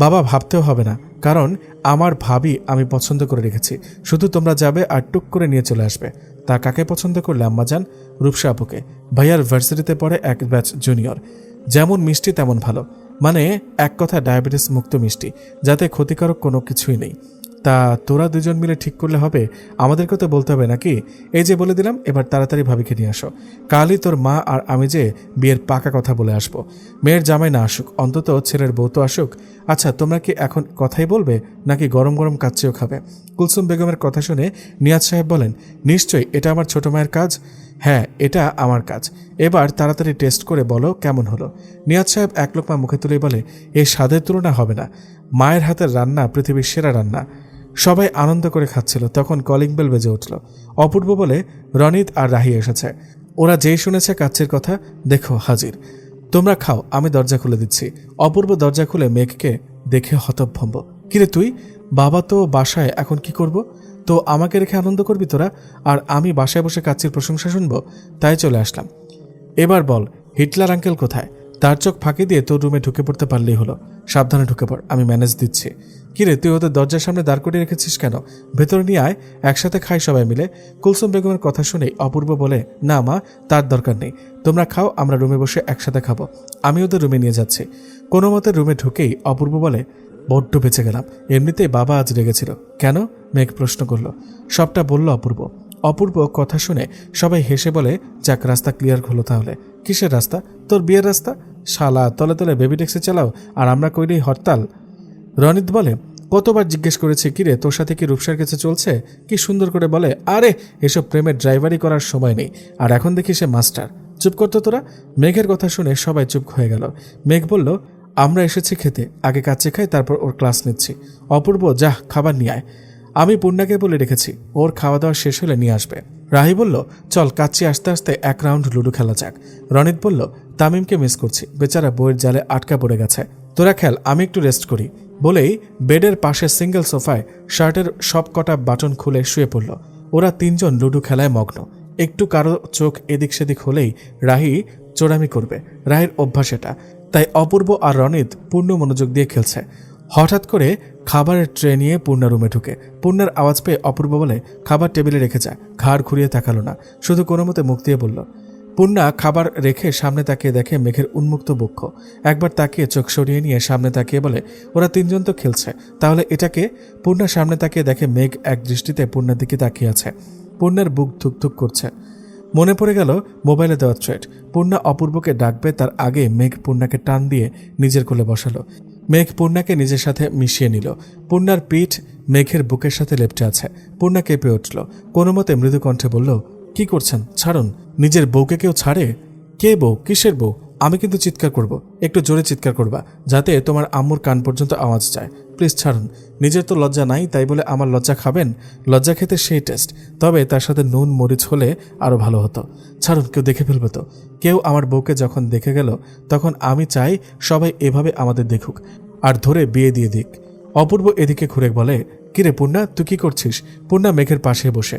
B: বাবা, ভাবতেও হবে না, কারণ আমার ভাবি আমি পছন্দ করে রেখেছি। শুধু তোমরা যাবে আর টুক করে নিয়ে চলে আসবে। তা কাকে পছন্দ করলে আম্মাজান? রূপসা আপুকে। ভাইয়ার ভার্সিটিতে পড়ে এক ব্যাচ জুনিয়র। যেমন মিষ্টি তেমন ভালো, মানে এক কথা ডায়াবেটিস মুক্ত মিষ্টি, যাতে ক্ষতিকারক কোনো কিছুই নেই। তা তোরা দুজন মিলে ঠিক করলে হবে, আমাদেরকে তো বলতে হবে নাকি? এই যে বলে দিলাম, এবার তাড়াতাড়ি ভাবিকে নিয়ে আসো। কালই তোর মা আর আমি যে বিয়ের পাকা কথা বলে আসবো। মেয়ের জামাই না আসুক, অন্তত ছেলের বউ তো আসুক। আচ্ছা, তোমরা কি এখন কথাই বলবে নাকি গরম গরম কাচ্চিও খাবে? কুলসুম বেগমের কথা শুনে নিয়াজ সাহেব বলেন, নিশ্চয়ই এটা আমার ছোট মায়ের কাজ। হ্যাঁ, এটা আমার কাজ। এবার তাড়াতাড়ি টেস্ট করে বলো কেমন হলো। নিয়াজ সাহেব এক লোকমা মুখে তুলেই বলে, এই স্বাদের তুলনা হবে না। মায়ের হাতের রান্না পৃথিবীর সেরা রান্না। সবাই আনন্দ করে খাচ্ছিল, তখন কলিং বেল বেজে উঠল। অপূর্ব বলে, রনিত আর রাহি এসেছে। ওরা যেই শুনেছে কাচ্চির কথা, দেখো হাজির। তোমরা খাও, আমি দরজা খুলে দিচ্ছি। অপূর্ব দরজা খুলে মেঘকে দেখে হতভম্ব। কিরে তুই? বাবা তো বাসায়, এখন কি করব? তো আমাকে রেখে আনন্দ করবি তোরা, আর আমি বাসায় বসে কাচ্চির প্রশংসা শুনবো? তাই চলে আসলাম। এবার বল, হিটলার আঙ্কেল কোথায়? তার চোখ ফাঁকি দিয়ে তোর রুমে ঢুকে পড়তে পারলেই হলো। সাবধানে ঢুকে পড়, আমি ম্যানেজ দিচ্ছি। কিরে তুই ওদের দরজার সামনে দাঁড় করিয়ে রেখেছিস কেন? ভেতরে নিয়ে আয়, একসাথে খাই সবাই মিলে। কুলসুম বেগমের কথা শুনেই অপূর্ব বলে, না মা, তার দরকার নেই। তোমরা খাও, আমরা রুমে বসে একসাথে খাবো। আমি ওদের রুমে নিয়ে যাচ্ছি। কোনো মতে রুমে ঢুকেই অপূর্ব বলে, বড্ড বেঁচে গেলাম। এমনিতেই বাবা আজ রেগেছিল। কেন? মেঘ প্রশ্ন করল। সবটা বলল অপূর্ব। অপূর্ব কথা শুনে সবাই হেসে বলে, যাক, রাস্তা ক্লিয়ার হলো তাহলে। কিসের রাস্তা? তোর বিয়ের রাস্তা। শালা, তলে তলে বেবি ট্যাক্সি চালাও, আর আমরা কইলেই হরতাল। রনিত বলে, কতবার জিজ্ঞেস করেছি, কিরে তোর সাথে কি রূপসার কাছে চলছে? কি সুন্দর করে বলে, আরে এসব প্রেমের ড্রাইভারি করার সময় নেই। আর এখন দেখি সে মাস্টার। চুপ করতো তোরা। মেঘের কথা শুনে সবাই চুপ হয়ে গেল। মেঘ বলল, আমরা এসেছি খেতে, আগে কাচ্চি খাই, তারপর ওর ক্লাস নিচ্ছি। অপূর্ব, যা, খাবার নিয়ে আয়। আমি পূর্ণাকে বলে রেখেছি, ওর খাওয়া দাওয়া শেষ হলে নিয়ে আসবে। রাহি বলল, চল কাচ্চি আসতে আসতে এক রাউন্ড লুডো খেলা যাক। রনিত বলল, তামিমকে মিস করছি, বেচারা বইয়ের জালে আটকা পড়ে গেছে। তোরা খেল, আমি একটু রেস্ট করি। বলেই বেডের পাশে সিঙ্গেল সোফায় শার্টের সব কটা বাটন খুলে শুয়ে পড়ল। ওরা তিনজন লুডো খেলায় মগ্ন। একটু কারো চোখ এদিক সেদিক হলেই রাহি চোরামি করবে। রাহির অভ্যাস এটা। তাই অপূর্ব আর রনিত পূর্ণ মনোযোগ দিয়ে খেলছে। হঠাৎ করে খাবারের ট্রে নিয়ে পূর্ণা রুমে ঢুকে। পূর্ণার আওয়াজ পেয়ে অপূর্ব বলে, খাবার টেবিলে রেখে যায়। ঘাড় ঘুরিয়ে তাকালো না, শুধু কোনো মতে মুখ দিয়ে বলল। পূর্ণা খাবার রেখে সামনে তাকিয়ে দেখে মেঘের উন্মুক্ত বক্ষ। একবার তাকিয়ে চোখ সরিয়ে নিয়ে সামনে তাকিয়ে বলে, ওরা তিনজন তো খেলছে, তাহলে এটাকে? পূর্ণা সামনে তাকিয়ে দেখে মেঘ এক দৃষ্টিতে পূর্ণার দিকে তাকিয়ে আছে। পূর্ণার বুক ধুকধুক করছে। মনে পড়ে গেল মোবাইলে দেওয়া থ্রেড। পূর্ণা অপূর্বকে ডাকবে তার আগে মেঘ পূর্ণাকে টান দিয়ে নিজের কোলে বসালো। মেঘ পূর্ণাকে নিজের সাথে মিশিয়ে নিল। পূর্ণার পিঠ মেঘের বুকের সাথে লেপটে আছে। পূর্ণা কেঁপে উঠল। কোনো মতে মৃদু কণ্ঠে বলল, কি করছেন? ছাড়ুন। নিজের বউকে কেউ ছাড়ে? কে বউ? কিসের বউ? আমি কিন্তু চিৎকার করব, একটু জোরে চিৎকার করবা, যাতে তোমার আম্মুর কান পর্যন্ত আওয়াজ যায়। প্লিজ ছাড়ুন। নিজের তো লজ্জা নাই, তাই বলে আমার লজ্জা খাবেন? লজ্জা খেতে সেই টেস্ট, তবে তার সাথে নুন মরিচ হলে আরও ভালো হতো। ছাড়ুন, কেউ দেখে ফেলবে তো। কেউ আমার বউকে যখন দেখে গেল, তখন আমি চাই সবাই এভাবে আমাদের দেখুক, আর ধরে বিয়ে দিয়ে দিক। অপূর্ব এদিকে ঘুরে বলে, কিরে পূর্ণা, তুই কি করছিস? পূর্ণা মেঘের পাশে বসে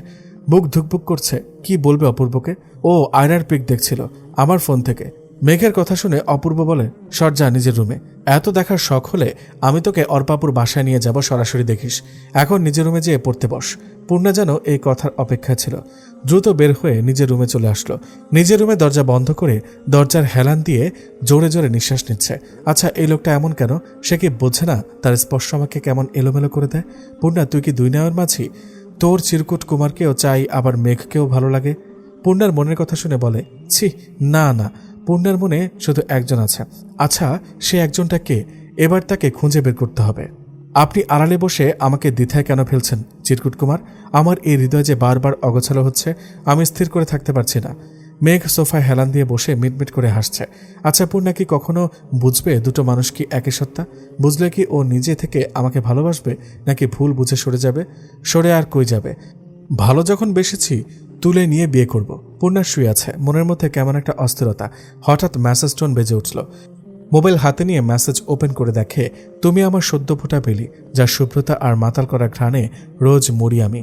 B: বুক ধুকপুক করছে। কি বলবে অপূর্বকে? ও আয়নার পিক দেখছিল আমার ফোন থেকে। মেঘের কথা শুনে অপূর্ব বলে, সর যা নিজের রুমে। এত দেখার শখ হলে আমি তোকে অর্পাপুর বাসায় নিয়ে যাব, সরাসরি দেখিস। এখন নিজের রুমে যেয়ে পড়তে বস। পূর্ণা যেন এই কথার অপেক্ষায় ছিল। দ্রুত বের হয়ে নিজের রুমে চলে আসলো। নিজের রুমে দরজা বন্ধ করে দরজার হেলান দিয়ে জোরে জোরে নিঃশ্বাস নিচ্ছে। আচ্ছা, এই লোকটা এমন কেন? সে কি বোঝে না তার স্পর্শ আমাকে কেমন এলোমেলো করে দেয়? পূর্ণা, তুই কি দুই নেওয়ার মাঝি? তোর চিরকুট কুমারকেও চাই, আবার মেঘকেও ভালো লাগে। পূর্ণার মনের কথা শুনে বলে, ছি, না না, পূর্ণার মনে শুধু একজন আছে। আচ্ছা, সে একজনটা কে? এবার তাকে খুঁজে বের করতে হবে। আপনি আড়ালে বসে আমাকে দ্বিধায় কেন ফেলছেন চিরকুট কুমার? আমার এই হৃদয় যে বারবার অগোছালো হচ্ছে, আমি স্থির করে থাকতে পারছি না। মেঘ সোফায় হেলান দিয়ে বসে মিটমিট করে হাসছে। আচ্ছা, পূর্ণা কি কখনো বুঝবে দুটো মানুষ কি একই সত্তা? বুঝলে কি ও নিজে থেকে আমাকে ভালোবাসবে, নাকি ভুল বুঝে সরে যাবে? সরে আর কই যাবে? ভালো যখন বেসেছি, তুলে নিয়ে বিয়ে করব। পূর্ণা শুয়ে আছে, মনের মধ্যে কেমন একটা অস্থিরতা। হঠাৎ মেসেজ টোন বেজে উঠল। মোবাইল হাতে নিয়ে মেসেজ ওপেন করে দেখে, তুমি আমার সদ্য ফোটা পেলি, যার শুভ্রতা আর মাতাল করা ঘ্রাণে রোজ মরি আমি।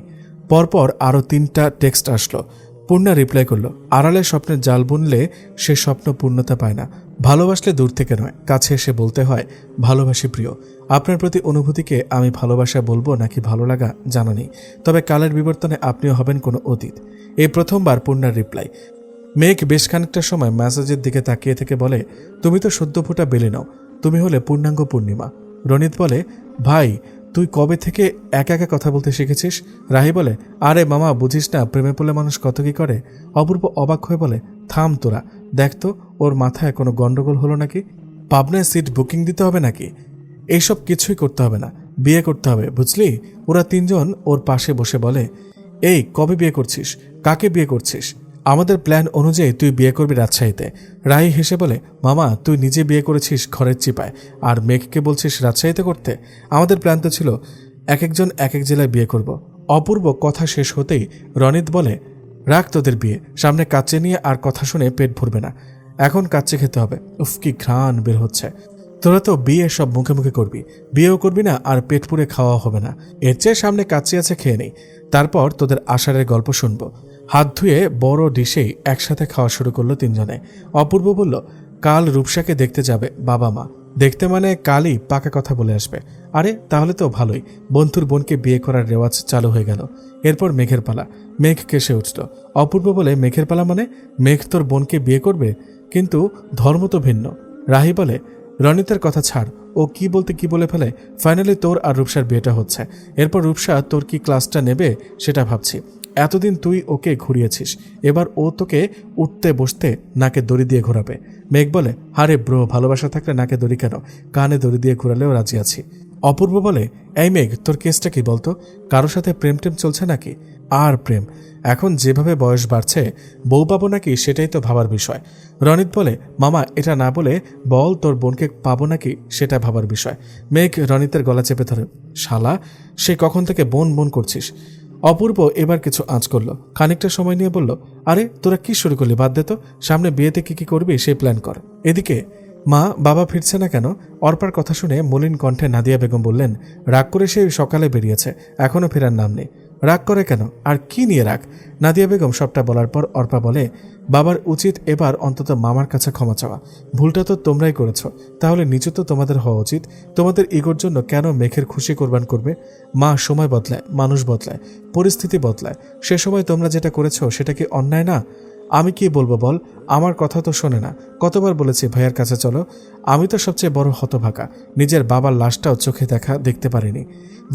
B: পরপর আরও 3টা টেক্সট আসলো। পূর্ণা রিপ্লাই করলো, আড়ালে স্বপ্নের জাল বুনলে সে স্বপ্ন পূর্ণতা পায় না। ভালোবাসলে দূর থেকে নয়, কাছে এসে বলতে হয় ভালোবাসি প্রিয়। আপনার প্রতি অনুভূতিকে আমি ভালোবাসা বলবো নাকি ভালো লাগা জানা নেই, তবে কালের বিবর্তনে আপনিও হবেন কোনো অতীত। এই প্রথমবার পূর্ণার রিপ্লাই। মেঘ বেশ খানিকটা সময় মেসেজের দিকে তাকিয়ে থেকে বলে, তুমি তো সদ্য ফোটা বেলে নাও, তুমি হলে পূর্ণাঙ্গ পূর্ণিমা। রনিত বলে, ভাই তুই কবে থেকে একা একা কথা বলতে শিখেছিস? রাহি বলে, আরে মামা, বুঝিস না প্রেমে পড়লে মানুষ কত কি করে। অপূর্ব অবাক হয়ে বলে, থাম তোরা, দেখ তো ওর মাথায় কোনো গন্ডগোল হলো নাকি? পাবনায় সিট বুকিং দিতে হবে নাকি? এইসব কিছুই করতে হবে না। বিয়ে করতে হবে বুঝলি। ওরা তিনজন ওর পাশে বসে বলে, এই কবে বিয়ে করছিস, কাকে বিয়ে করছিস? আমাদের প্ল্যান অনুযায়ী তুই বিয়ে করবি রাজশাহীতে। রাহি হেসে বলে, মামা তুই নিজে বিয়ে করেছিস ঘরের চিপায়, আর মেঘকে বলছিস রাজশাহীতে করতে? আমাদের প্ল্যান তো ছিল এক একজন এক এক জেলায় বিয়ে করব। অপূর্ব কথা শেষ হতেই রনিত বলে, রাখ তোদের বিয়ে, সামনে কাচ্চি নিয়ে আর কথা শুনে পেট ভরবে না, এখন কাচ্চি খেতে হবে। উফ কি ঘ্রাণ বের হচ্ছে। তোরা তো বিয়ে সব মুখে মুখে করবি, বিয়েও করবি না আর পেট পুড়ে খাওয়া হবে না। এর চেয়ে সামনে কাচ্চি আছে, খেয়ে নেই, তারপর তোদের আষাঢ়ের গল্প শুনবো। হাত ধুয়ে বড় ডিশেই একসাথে খাওয়া শুরু করলো তিনজনে। অপূর্ব বলল, কাল রূপসাকে দেখতে যাবে বাবা মা। দেখতে মানে কালই পাকা কথা বলে আসবে। আরে তাহলে তো ভালোই, বন্ধুর বোনকে বিয়ে করার রেওয়াজ চালু হয়ে গেল। এরপর মেঘের পালা। মেঘ কেসে উঠল। অপূর্ব বলে, মেঘের পালা মানে? মেঘ তোর বোনকে বিয়ে করবে, কিন্তু ধর্ম তো ভিন্ন। রাহি বলে, রনিতের কথা ছাড়, ও কি বলতে কি বলে ফেলে। ফাইনালি তোর আর রূপসার বিয়েটা হচ্ছে। এরপর রূপসা তোর কি ক্লাসটা নেবে সেটা ভাবছি। এতদিন তুই ওকে ঘুরিয়েছিস, এবার ও তোকে উঠতে বসতে নাকে দড়ি দিয়ে ঘোরাবে। মেঘ বলে, আরে ব্রো, ভালোবাসা থাকলে নাকে দড়ি কেন, কানে দড়ি দিয়ে ঘোরালেও রাজি আছি। অপূর্ব বলে, এই মেঘ তোর কেসটা কি বলতো, কারোর সাথে প্রেম টেম চলছে নাকি? আর প্রেম, এখন যেভাবে বয়স বাড়ছে বউ পাবো নাকি সেটাই তো ভাবার বিষয়। রনিত বলে, মামা এটা না বলে বল তোর বোনকে পাবো নাকি সেটা ভাবার বিষয়। মেঘ রনিতের গলা চেপে ধরে, শালা সে কখন থেকে বোন বোন করছিস। অপূর্ব এবার কিছু আঁচ করলো, খানিকটা সময় নিয়ে বলল, আরে তোরা কি শুরু করলি, বাদ দে তো, সামনে বিয়েতে কি কি করবি সেই প্ল্যান কর। এদিকে মা বাবা ফিরছে না কেন? অর্পার কথা শুনে মলিন কণ্ঠে নাদিয়া বেগম বললেন, রাগ করে সে সকালে বেরিয়েছে, এখনো ফেরার নাম নেই। রাগ করে কেন, আর কি নিয়ে রাগ? নাদিয়া বেগম সবটা বলার পর অর্পা বলে, বাবার উচিত এবার অন্তত মামার কাছে ক্ষমা চাওয়া। ভুলটা তো তোমরাই করেছ, তাহলে নিচু তো তোমাদের হওয়া উচিত। তোমাদের ইগোর জন্য কেন মেঘের খুশি কোরবান করবে? মা, সময় বদলায়, মানুষ বদলায়, পরিস্থিতি বদলায়। সে সময় তোমরা যেটা করেছ সেটা কি অন্যায় না? আমি কি বলবো বল, আমার কথা তো শোনে না। কতবার বলেছি ভাইয়ার কাছে চলো। আমি তো সবচেয়ে বড় হতভাগা, নিজের বাবার লাশটাও চোখে দেখতে পারিনি।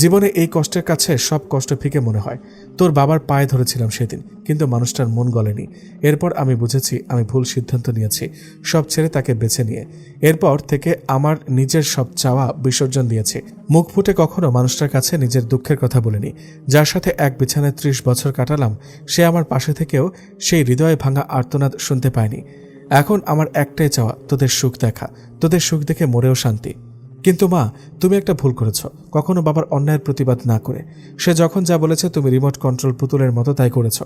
B: জীবনে এই কষ্টের কাছে সব কষ্ট ফিকে মনে হয়। তোর বাবার পায়ে ধরেছিলাম সেদিন, কিন্তু মানুষটার মন গলেনি। এরপর আমি বুঝেছি আমি ভুল সিদ্ধান্ত নিয়েছি, সব ছেড়ে তাকে বেছে নিয়ে। এরপর থেকে আমার নিজের সব চাওয়া বিসর্জন দিয়েছি। মুখ ফুটে কখনো মানুষটার কাছে নিজের দুঃখের কথা বলিনি। যার সাথে এক বিছানায় 30 বছর কাটালাম, সে আমার পাশে থেকেও সেই হৃদয়ে ভাঙা আর্তনাদ শুনতে পায়নি। এখন আমার একটাই চাওয়া, তোদের সুখ দেখা, তোদের সুখ দেখে মরেও শান্তি। কিন্তু মা, তুমি একটা ভুল করেছ, কখনো বাবার অন্যায়ের প্রতিবাদ না করে। সে যখন যা বলেছে তুমি রিমোট কন্ট্রোল পুতুলের মতো তাই করেছ।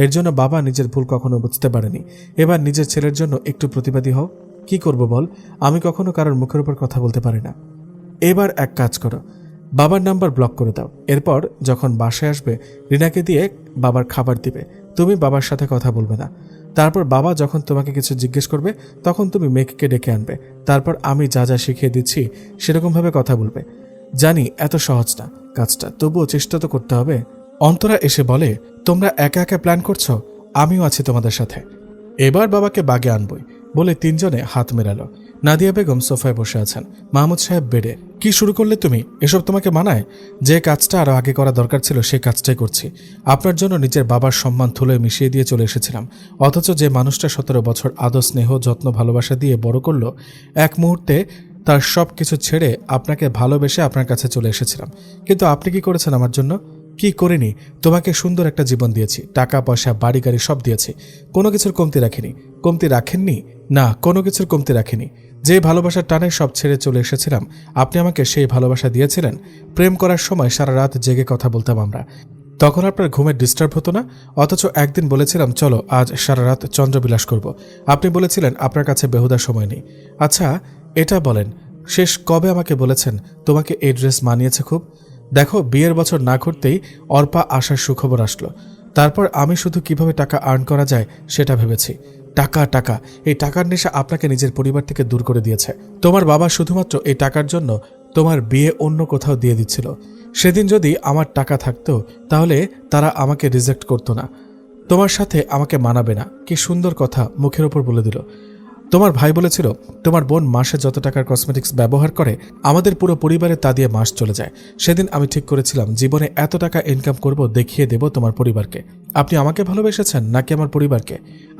B: এর জন্য বাবা নিজের ভুল কখনো বুঝতে পারেনি। এবার নিজের ছেলের জন্য একটু প্রতিবাদী হও। কি করব বল, আমি কখনো কারোর মুখের উপর কথা বলতে পারি না। এবার এক কাজ করো, বাবার নাম্বার ব্লক করে দাও। এরপর যখন বাসায় আসবে রিনাকে দিয়ে বাবার খাবার দিবে, তুমি বাবার সাথে কথা বলবে না। তারপর বাবা যখন তোমাকে কিছু জিজ্ঞেস করবে তখন তুমি মেঘকে ডেকে আনবে। তারপর আমি যা যা শিখিয়ে দিচ্ছি সেরকমভাবে কথা বলবে। জানি এত সহজ না কাজটা, তবুও চেষ্টা তো করতে হবে। অন্তরা এসে বলে, তোমরা একা একা প্ল্যান করছো, আমিও আছি তোমাদের সাথে। এবার বাবাকে বাগে আনবই বলে তিনজনে হাত মেলালো। নাদিয়া বেগম সোফায় বসে আছেন, মাহমুদ সাহেব বেডে। কি শুরু করলে তুমি, এসব তোমাকে মানায়? যে কাজটা আরো আগে করা দরকার ছিল সেই কাজটাই করছি। আপনার জন্য নিজের বাবার সম্মান ধুলোয় মিশিয়ে দিয়ে চলে এসেছিলাম, অথচ যে মানুষটা 17 বছর আদর স্নেহ যত্ন ভালোবাসা দিয়ে বড় করলো, এক মুহূর্তে তার সব কিছু ছেড়ে আপনাকে ভালোবেসে আপনার কাছে চলে এসেছিলাম। কিন্তু আপনি কি করেছেন আমার জন্য? কি করিনি? তোমাকে সুন্দর একটা জীবন দিয়েছি, টাকা পয়সা বাড়ি গাড়ি সব দিয়েছি, কোনো কিছুর কমতি রাখিনি। কমতি রাখেননি? না, কোনো কিছুর কমতি রাখিনি। যে ভালোবাসার টানে সব ছেড়ে চলে এসেছিলাম, আপনি আমাকে সেই ভালোবাসা দিয়েছিলেন। প্রেম করার সময় সারা রাত জেগে কথা বলতাম আমরা, তখন আপনার ঘুমের ডিস্টার্ব হতো না। অথচ একদিন বলেছিলাম চলো আজ সারা রাত চন্দ্রবিলাস করব, আপনি বলেছিলেন আপনার কাছে বেহুদা সময় নেই। আচ্ছা এটা বলেন, শেষ কবে আমাকে বলেছেন তোমাকে এই ড্রেস মানিয়েছে খুব? দেখো, বিয়ের বছর না ঘুরতেই অর্পা আসার সুখবর আসলো। তারপর আমি শুধু কিভাবে টাকা আর্ন করা যায় সেটা ভেবেছি। টাকা টাকা, এই টাকার নেশা আপনাকে নিজের পরিবার থেকে দূর করে দিয়েছে। তোমার বাবা শুধুমাত্র এই টাকার জন্য তোমার বিয়ে অন্য কোথাও দিয়ে দিচ্ছিল। সেদিন যদি আমার টাকা থাকতো তাহলে তারা আমাকে রিজেক্ট করতো না। তোমার সাথে আমাকে মানাবে না, কি সুন্দর কথা মুখের ওপর বলে দিল। তোমার ভাই বলেছিল তোমার বোন মাসে যত টাকার কসমেটিক্স ব্যবহার করে আমাদের পুরো পরিবারে তা দিয়ে মাস চলে যায়। সেদিন আমি ঠিক করেছিলাম জীবনে এত টাকা ইনকাম করব, দেখিয়ে দেব তোমার পরিবারকে। আপনি আমাকে ভালোবেসেছেন নাকি আমার পরিবারকে?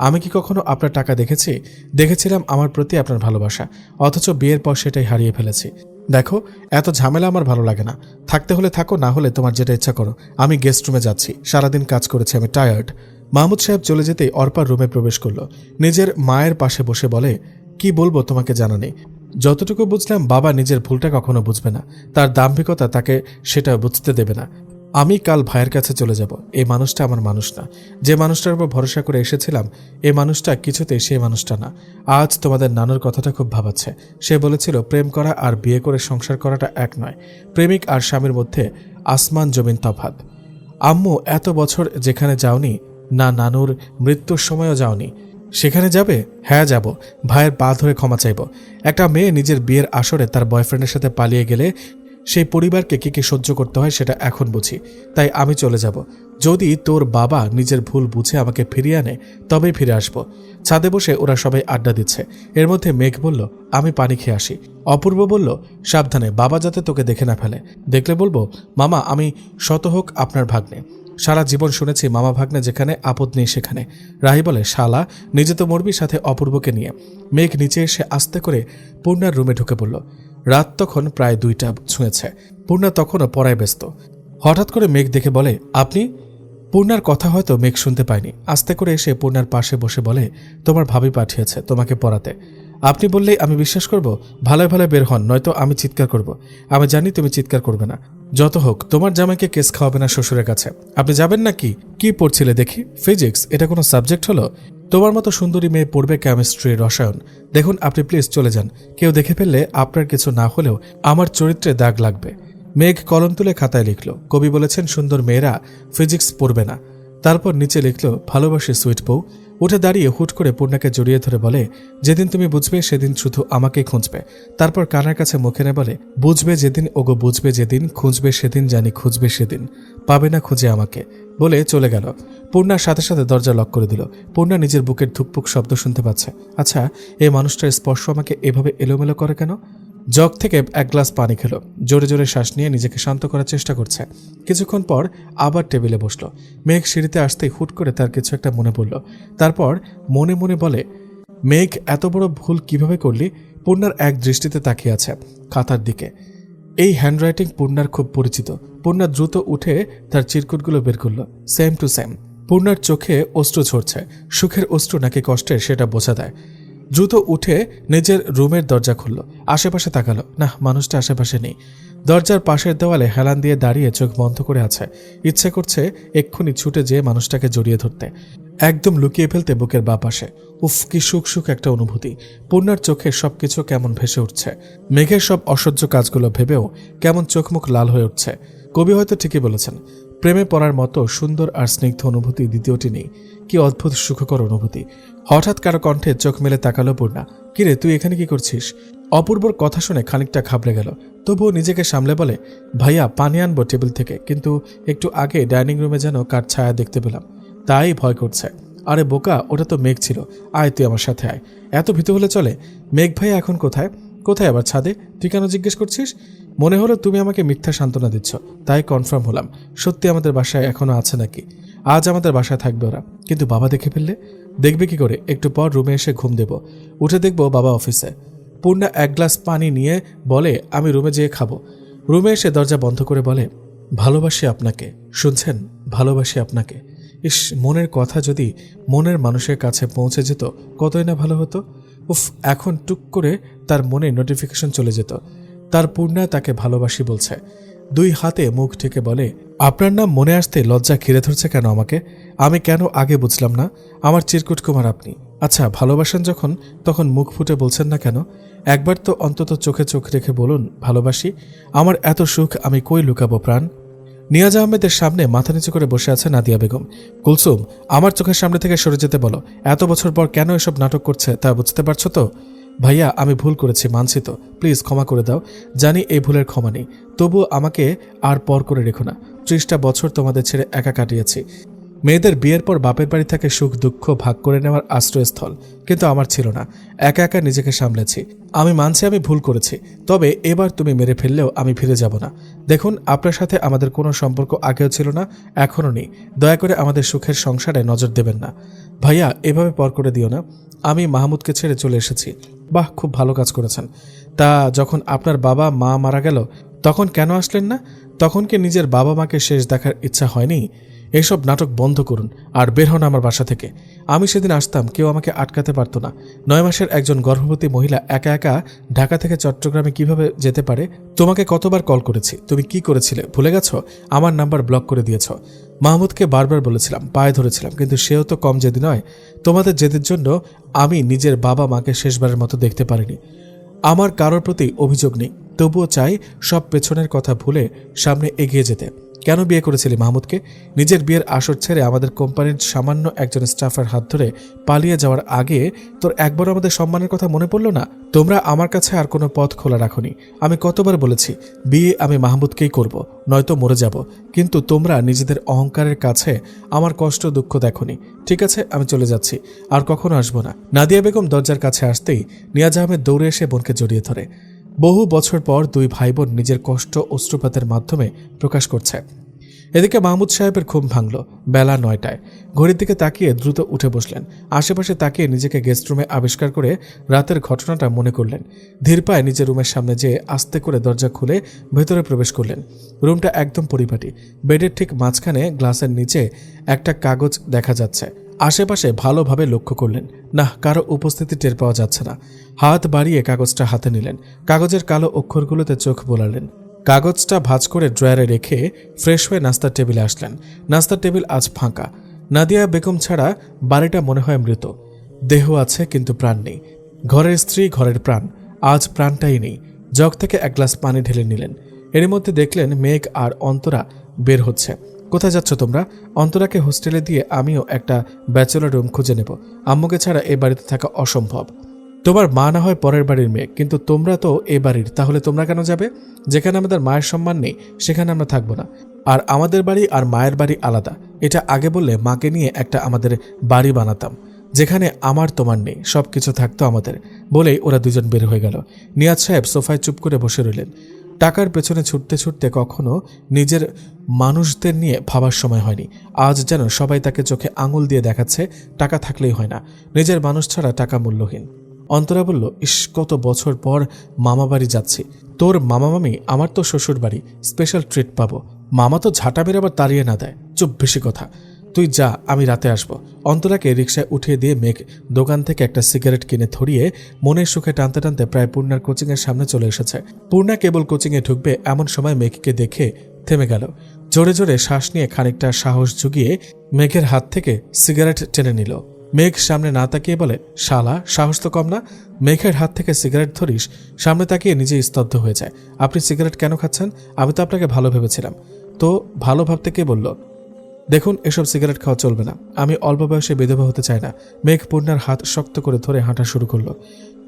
B: আমি কি কখনো আপনার টাকা দেখেছি? দেখেছিলাম আমার প্রতি আপনার ভালোবাসা, অথচ বিয়ের পর সেটাই হারিয়ে ফেলেছি। দেখো, এত ঝামেলা আমার ভালো লাগে না। থাকতে হলে থাকো, না হলে তোমার যেটা ইচ্ছা করো। আমি গেস্ট রুমে যাচ্ছি, সারাদিন কাজ করেছি, আমি টায়ার্ড। মাহমুদ সাহেব চলে যেতেই অর্পার রুমে প্রবেশ করলো। নিজের মায়ের পাশে বসে বলে, কি বলবো তোমাকে জানা নেই। যতটুকু বুঝলাম, বাবা নিজের ভুলটা কখনো বুঝবে না, তার দাম্ভিকতা তাকে সেটা বুঝতে দেবে না। আমি কাল ভাইয়ের কাছে চলে যাব। এই মানুষটা আমার মানুষ না। যে মানুষটার উপর ভরসা করে এসেছিলাম, এই মানুষটা কিছুতেই সেই মানুষটা না। আজ তোমাদের নানুর কথাটা খুব ভাবাচ্ছে। সে বলেছিল প্রেম করা আর বিয়ে করে সংসার করাটা এক নয়। প্রেমিক আর স্বামীর মধ্যে আসমান জমিন তফাৎ। আম্মু, এত বছর যেখানে যাওনি, না নানুর মৃত্যুর সময়ও যাওনি, সেখানে যাবে? হ্যাঁ যাব। ভাইয়ের পা ধরে ক্ষমা চাইব। একটা মেয়ে নিজের বিয়ের আসরে তার বয়ফ্রেন্ডের সাথে পালিয়ে গেলে সেই পরিবারকে কি সহ্য করতে হয় সেটা এখন বুঝি। তাই আমি চলে যাব। যদি তোর বাবা নিজের ভুল বুঝে আমাকে ফিরিয়ে আনে, তবেই ফিরে আসব। ছাদে বসে ওরা সবাই আড্ডা দিচ্ছে। এর মধ্যে মেঘ বলল, আমি পানি খেয়ে আসি। অপূর্ব বলল, সাবধানে, বাবা যাতে তোকে দেখে না ফেলে। দেখলে বলবো, মামা আমি শত হোক আপনার ভাগ্নে। সারা জীবন শুনেছি মামা ভাগ্নে যেখানে আপদ নেই সেখানে। রাহি বলে, শালা, নিজে তো মরবি, সাথে অপূর্বকে নিয়ে। মেঘ নিচে এসে আস্তে করে পূর্ণার রুমে ঢুকে পড়ল। রাত তখন প্রায় 2টা ছুঁয়েছে। পূর্ণা তখনও পড়ায় ব্যস্ত। হঠাৎ করে মেঘ দেখে বলে, আপনি? পূর্ণার কথা হয়তো মেঘ শুনতে পায়নি। আস্তে করে এসে পূর্ণার পাশে বসে বলে, তোমার ভাবি পাঠিয়েছে তোমাকে পড়াতে। আপনি বললেই আমি বিশ্বাস করব? ভালোই ভালো বের হন, নয়তো আমি চিৎকার করব। আমি জানি তুমি চিৎকার করবে না। যত হোক, তোমার জামাইকে কেস খাওয়াবে না শ্বশুরের কাছে। আপনি যাবেন না কি? কি পড়ছিলে দেখি? ফিজিক্স? এটা কোনো সাবজেক্ট হলো? তোমার মতো সুন্দরী মেয়ে পড়বে কেমিস্ট্রি, রসায়ন। দেখুন, আপনি প্লিজ চলে যান। কেউ দেখে ফেললে আপনার কিছু না হলেও আমার চরিত্রে দাগ লাগবে। মেঘ কলম তুলে খাতায় লিখল, কবি বলেছেন সুন্দর মেয়েরা ফিজিক্স পড়বে না। তারপর নিচে লিখল, ভালোবাসি সুইট বউ। উঠে দাঁড়িয়ে হুট করে পূর্ণাকে জড়িয়ে ধরে বলে, যেদিন তুমি বুঝবে সেদিন শুধু আমাকেই খুঁজবে। তারপর কানের কাছে মুখে নে বলে, বুঝবে যেদিন ওগো বুঝবে যেদিন, খুঁজবে সেদিন জানি খুঁজবে সেদিন, পাবে না খুঁজে আমাকে, বলে চলে গেল। পূর্ণার সাথে সাথে দরজা লক করে দিল। পূর্ণা নিজের বুকের ধুকপুক শব্দ শুনতে পাচ্ছে। আচ্ছা, এই মানুষটার স্পর্শ আমাকে এভাবে এলোমেলো করে কেন? জগ থেকে এক গ্লাস পানি খেলো। জোরে জোরে শ্বাস নিয়ে নিজেকে শান্ত করার চেষ্টা করছে। কিছুক্ষণ পর আবার টেবিলে বসলো। মেঘ সিঁড়িতে আসতেই হুট করে তার কিছু একটা মনে পড়ল। তারপর মনে মনে বলে, মেঘ, এত বড় ভুল কিভাবে করলি? পূর্ণার এক দৃষ্টিতে তাকিয়ে আছে খাতার দিকে। এই হ্যান্ডরাইটিং পূর্ণার খুব পরিচিত। পূর্ণা দ্রুত উঠে তার চিরকুটগুলো বের করল। Same to same. পূর্ণার চোখে অশ্রু ঝরছে। সুখের অশ্রু নাকি কষ্টের, সেটা বোঝা দেয়। দ্রুত উঠে নিজের রুমের দরজা খুলল। আশেপাশে তাকালো, না, মানুষটা আশেপাশে নেই। দরজার পাশের দেওয়ালে হেলান দিয়ে দাঁড়িয়ে চোখ বন্ধ করে আছে। ইচ্ছে করছে এক্ষুনি ছুটে যেয়ে মানুষটাকে জড়িয়ে ধরতে, একদম লুকিয়ে ফেলতে বুকের বাঁ পাশে। উফ, কি সুখ সুখ একটা অনুভূতি। পূর্ণার চোখে সবকিছু কেমন ভেসে উঠছে। মেঘের সব অসহ্য কাজগুলো ভেবেও কেমন চোখ মুখ লাল হয়ে উঠছে। কবি হয়তো ঠিকই বলেছেন, প্রেমে পড়ার মতো সুন্দর আর স্নিগ্ধ অনুভূতি দ্বিতীয়টি নেই। কি অদ্ভুত সুখকর অনুভূতি। হঠাৎ কারো কণ্ঠে চোখ মেলে তাকালো পূর্ণা। কিরে, তুই এখানে কি করছিস? অপূর্বর কথা শুনে খানিকটা ঘাবড়ে গেল। তবুও নিজেকে সামলে বলে, ভাইয়া পানি আনবো টেবিল থেকে, কিন্তু একটু আগে ডাইনিং রুমে যেন কার ছায়া দেখতে পেলাম, তাই ভয় করছে। আরে বোকা, ওটা তো মেঘ ছিল। আয়, তুই আমার সাথে আয়। এত ভীত হলে চলে? মেঘ ভাইয়া এখন কোথায়? কোথায় আবার? ছাদে। তুই কেন জিজ্ঞেস করছিস? মনে হলো তুমি আমাকে মিথ্যা সান্ত্বনা দিচ্ছ, তাই কনফার্ম হলাম। সত্যি আমাদের বাসায় এখনো আছে নাকি? আজ আমাদের বাসায় থাকবে ওরা, কিন্তু বাবা দেখে ফেললে? দেখবে কি করে? একটু পর রুমে এসে ঘুম দেব, উঠে দেখব বাবা অফিসে। পূর্ণা এক গ্লাস পানি নিয়ে বলে, আমি রুমে যেয়ে খাবো। রুমে এসে দরজা বন্ধ করে বলে, ভালোবাসি আপনাকে। শুনছেন? ভালোবাসি আপনাকে। ইস, মনের কথা যদি মনের মানুষের কাছে পৌঁছে যেত, কতই না ভালো হতো। উফ, এখন টুক করে তার মনে নোটিফিকেশন চলে যেত, তার পূর্ণা তাকে ভালোবাসি বলছে। 2 হাতে মুখ ঢেকে বলে, আপনার নাম মনে আসতে লজ্জা ঘিরে ধরছে কেন আমাকে? আমি কেন আগে বুঝলাম না? আমার চিরকুট কুমার আপনি। আচ্ছা, ভালোবাসেন যখন, তখন মুখ ফুটে বলছেন না কেন? একবার তো অন্তত চোখে চোখ রেখে বলুন ভালোবাসি। আমার এত সুখ আমি কই লুকাবো প্রাণ? নিয়াজ আহমেদের সামনে মাথা নিচু করে বসে আছে নাদিয়া বেগম। কুলসুম, আমার চোখের সামনে থেকে সরে যেতে বলো। এত বছর পর কেন এসব নাটক করছে তা বুঝতে পারছো তো? ভাইয়া, আমি ভুল করেছি, মানছি তো। প্লিজ ক্ষমা করে দাও। জানি এই ভুলের ক্ষমা নেই, তবুও আমাকে আর পর করে রেখো না। 30টা বছর তোমাদের ছেড়ে একা কাটিয়েছি। মেয়েদের বিয়ের পর বাপের বাড়ি থেকে সুখ দুঃখ ভাগ করে নেওয়ার আশ্রয়স্থল, কিন্তু আমার ছিল না। একা একা নিজেকে সামলেছি। আমি মানছি আমি ভুল করেছি, তবে এবার তুমি মেরে ফেললেও আমি ফিরে যাব না। দেখুন, আপনার সাথে আমাদের কোনো সম্পর্ক আগেও ছিল না, এখনও নেই। দয়া করে আমাদের সুখের সংসারে নজর দেবেন না। ভাইয়া, এভাবে পর করে দিও না। আমি মাহমুদকে ছেড়ে চলে এসেছি। বাহ, খুব ভালো কাজ করেছেন। তা যখন আপনার বাবা মা মারা গেল তখন কেন আসলেন না? তখন কি নিজের বাবা মাকে শেষ দেখার ইচ্ছা হয়নি? এইসব নাটক বন্ধ করুন আর বের হন আমার বাসা থেকে। আমি সেদিন আসতাম, কেউ আমাকে আটকাতে পারতো না। 9 মাসের একজন গর্ভবতী মহিলা একা একা ঢাকা থেকে চট্টগ্রামে কিভাবে যেতে পারে? তোমাকে কতবার কল করেছি, তুমি কি করেছিলে ভুলে গেছো? আমার নাম্বার ব্লক করে দিয়েছ। মাহমুদকে বারবার বলেছিলাম, পায়ে ধরেছিলাম, কিন্তু সেও তো কম জেদি নয়। তোমাদের জেদের জন্য আমি নিজের বাবা মাকে শেষবারের মতো দেখতে পারিনি। আমার কারোর প্রতি অভিযোগ নেই, তবুও চাই সব পেছনের কথা ভুলে সামনে এগিয়ে যেতে। কেন বিয়ে করেছিলি মাহমুদকে? নিজের বিয়ের আসর ছেড়ে আমাদের কোম্পানির সামান্য একজন স্টাফের হাত ধরে পালিয়ে যাওয়ার আগে তোর একবারও আমাদের সম্মানের কথা মনে পড়ল না? তোমরা আমার কাছে আর কোনো পথ খোলা রাখোনি। আমি কতবার বলেছি বিয়ে আমি মাহমুদকেই করব, নয়তো মরে যাব, কিন্তু তোমরা নিজেদের অহংকারের কাছে আমার কষ্ট দুঃখ দেখোনি। ঠিক আছে, আমি চলে যাচ্ছি, আর কখনো আসবো না। নাদিয়া বেগম দরজার কাছে আসতেই নিয়াজ আহমেদ দৌড়ে এসে বোনকে জড়িয়ে ধরে। বহু বছর পর দুই ভাই বোন নিজের কষ্ট অশ্রুপাতের মাধ্যমে প্রকাশ করছে। এদিকে মাহমুদ সাহেবের ঘুম ভাঙল বেলা 9টায়। ঘড়ির দিকে তাকিয়ে দ্রুত উঠে বসলেন। আশেপাশে তাকিয়ে নিজেকে গেস্ট রুমে আবিষ্কার করে রাতের ঘটনাটা মনে করলেন। ধীর পায়ে নিজের রুমের সামনে যেয়ে আস্তে করে দরজা খুলে ভেতরে প্রবেশ করলেন। রুমটা একদম পরিপাটি। বেডের ঠিক মাঝখানে গ্লাসের নিচে একটা কাগজ দেখা যাচ্ছে। আশেপাশে ভালোভাবে লক্ষ্য করলেন, না, কারো উপস্থিতি টের পাওয়া যাচ্ছে না। হাত বাড়িয়ে কাগজটা হাতে নিলেন। কাগজের কালো অক্ষরগুলোতে চোখ বোলালেন। কাগজটা ভাঁজ করে ড্রয়ারে রেখে ফ্রেশ হয়ে নাস্তার টেবিলে আসলেন। নাস্তার টেবিল আজ ফাঁকা। নাদিয়া বেগম ছাড়া বাড়িটা মনে হয় মৃত। দেহ আছে কিন্তু প্রাণ নেই। ঘরের স্ত্রী, ঘরের প্রাণ, আজ প্রাণটাই নেই। জগ থেকে এক গ্লাস পানি ঢেলে নিলেন। এর মধ্যে দেখলেন মেঘ আর অন্তরা বের হচ্ছে। কোথায় যাচ্ছ তোমরা? অন্তরাকে হোস্টেলে দিয়ে আমিও একটা ব্যাচেলর রুম খুঁজে নেব। আম্মুকে ছাড়া এ বাড়িতে থাকা অসম্ভব। তোমার মা না হয় পরের বাড়ির মেয়ে, কিন্তু তোমরা তো এ বাড়ির, তাহলে তোমরা কেন যাবে? যেখানে আমাদের মায়ের সম্মান নেই সেখানে আমরা থাকবো না। আর আমাদের বাড়ি আর মায়ের বাড়ি আলাদা। এটা আগে বললে মাকে নিয়ে একটা আমাদের বাড়ি বানাতাম, যেখানে আমার তোমার নেই, সবকিছু থাকতো আমাদের। বলেই ওরা দুজন বের হয়ে গেল। নিয়াজ সাহেব সোফায় চুপ করে বসে রইলেন। টাকার পেছনে ছুটতে ছুটতে কখনো নিজের মানুষদের নিয়ে ভাবার সময় হয়নি। আজ যেন সবাই তাকে চোখে আঙুল দিয়ে দেখাচ্ছে টাকা থাকলেই হয় না, নিজের মানুষ ছাড়া টাকা মূল্যহীন। অন্তরা বলল, ইস, কত বছর পর মামা বাড়ি যাচ্ছি। তোর মামা মামি, আমার তো শ্বশুর বাড়ি, স্পেশাল ট্রিট পাবো। মামা তো ঝাঁটা মেরে আবার তাড়িয়ে না দেয়। চুপ, বেশি কথা। তুই যা, আমি রাতে আসবো। অন্তরাকে রিকশায় উঠিয়ে দিয়ে মেঘ দোকান থেকে একটা সিগারেট কিনে ধরিয়ে মনের সুখে টানতে টানতে প্রায় পূর্ণার কোচিংয়ের সামনে চলে এসেছে। পূর্ণা কেবল কোচিংয়ে ঢুকবে এমন সময় মেঘকে দেখে থেমে গেল। জোরে জোরে শ্বাস নিয়ে খানিকটা সাহস জুগিয়ে মেঘের হাত থেকে সিগারেট টেনে নিল। মেঘ সামনে না তাকিয়ে বলে, শালা, সাহস তো কম না। মেঘের হাত থেকে সিগারেট ধরিস? সামনে তাকিয়ে নিজেই স্তব্ধ হয়ে যায়। আপনি সিগারেট কেন খাচ্ছেন? আমি তো আপনাকে ভালো ভেবেছিলাম। তো ভালো ভাবতে কে বলল? দেখুন, এসব সিগারেট খাওয়া চলবে না। আমি অল্প বয়সে বিধবা হতে চাই না। মেঘ পূর্ণার হাত শক্ত করে ধরে হাঁটা শুরু করলো।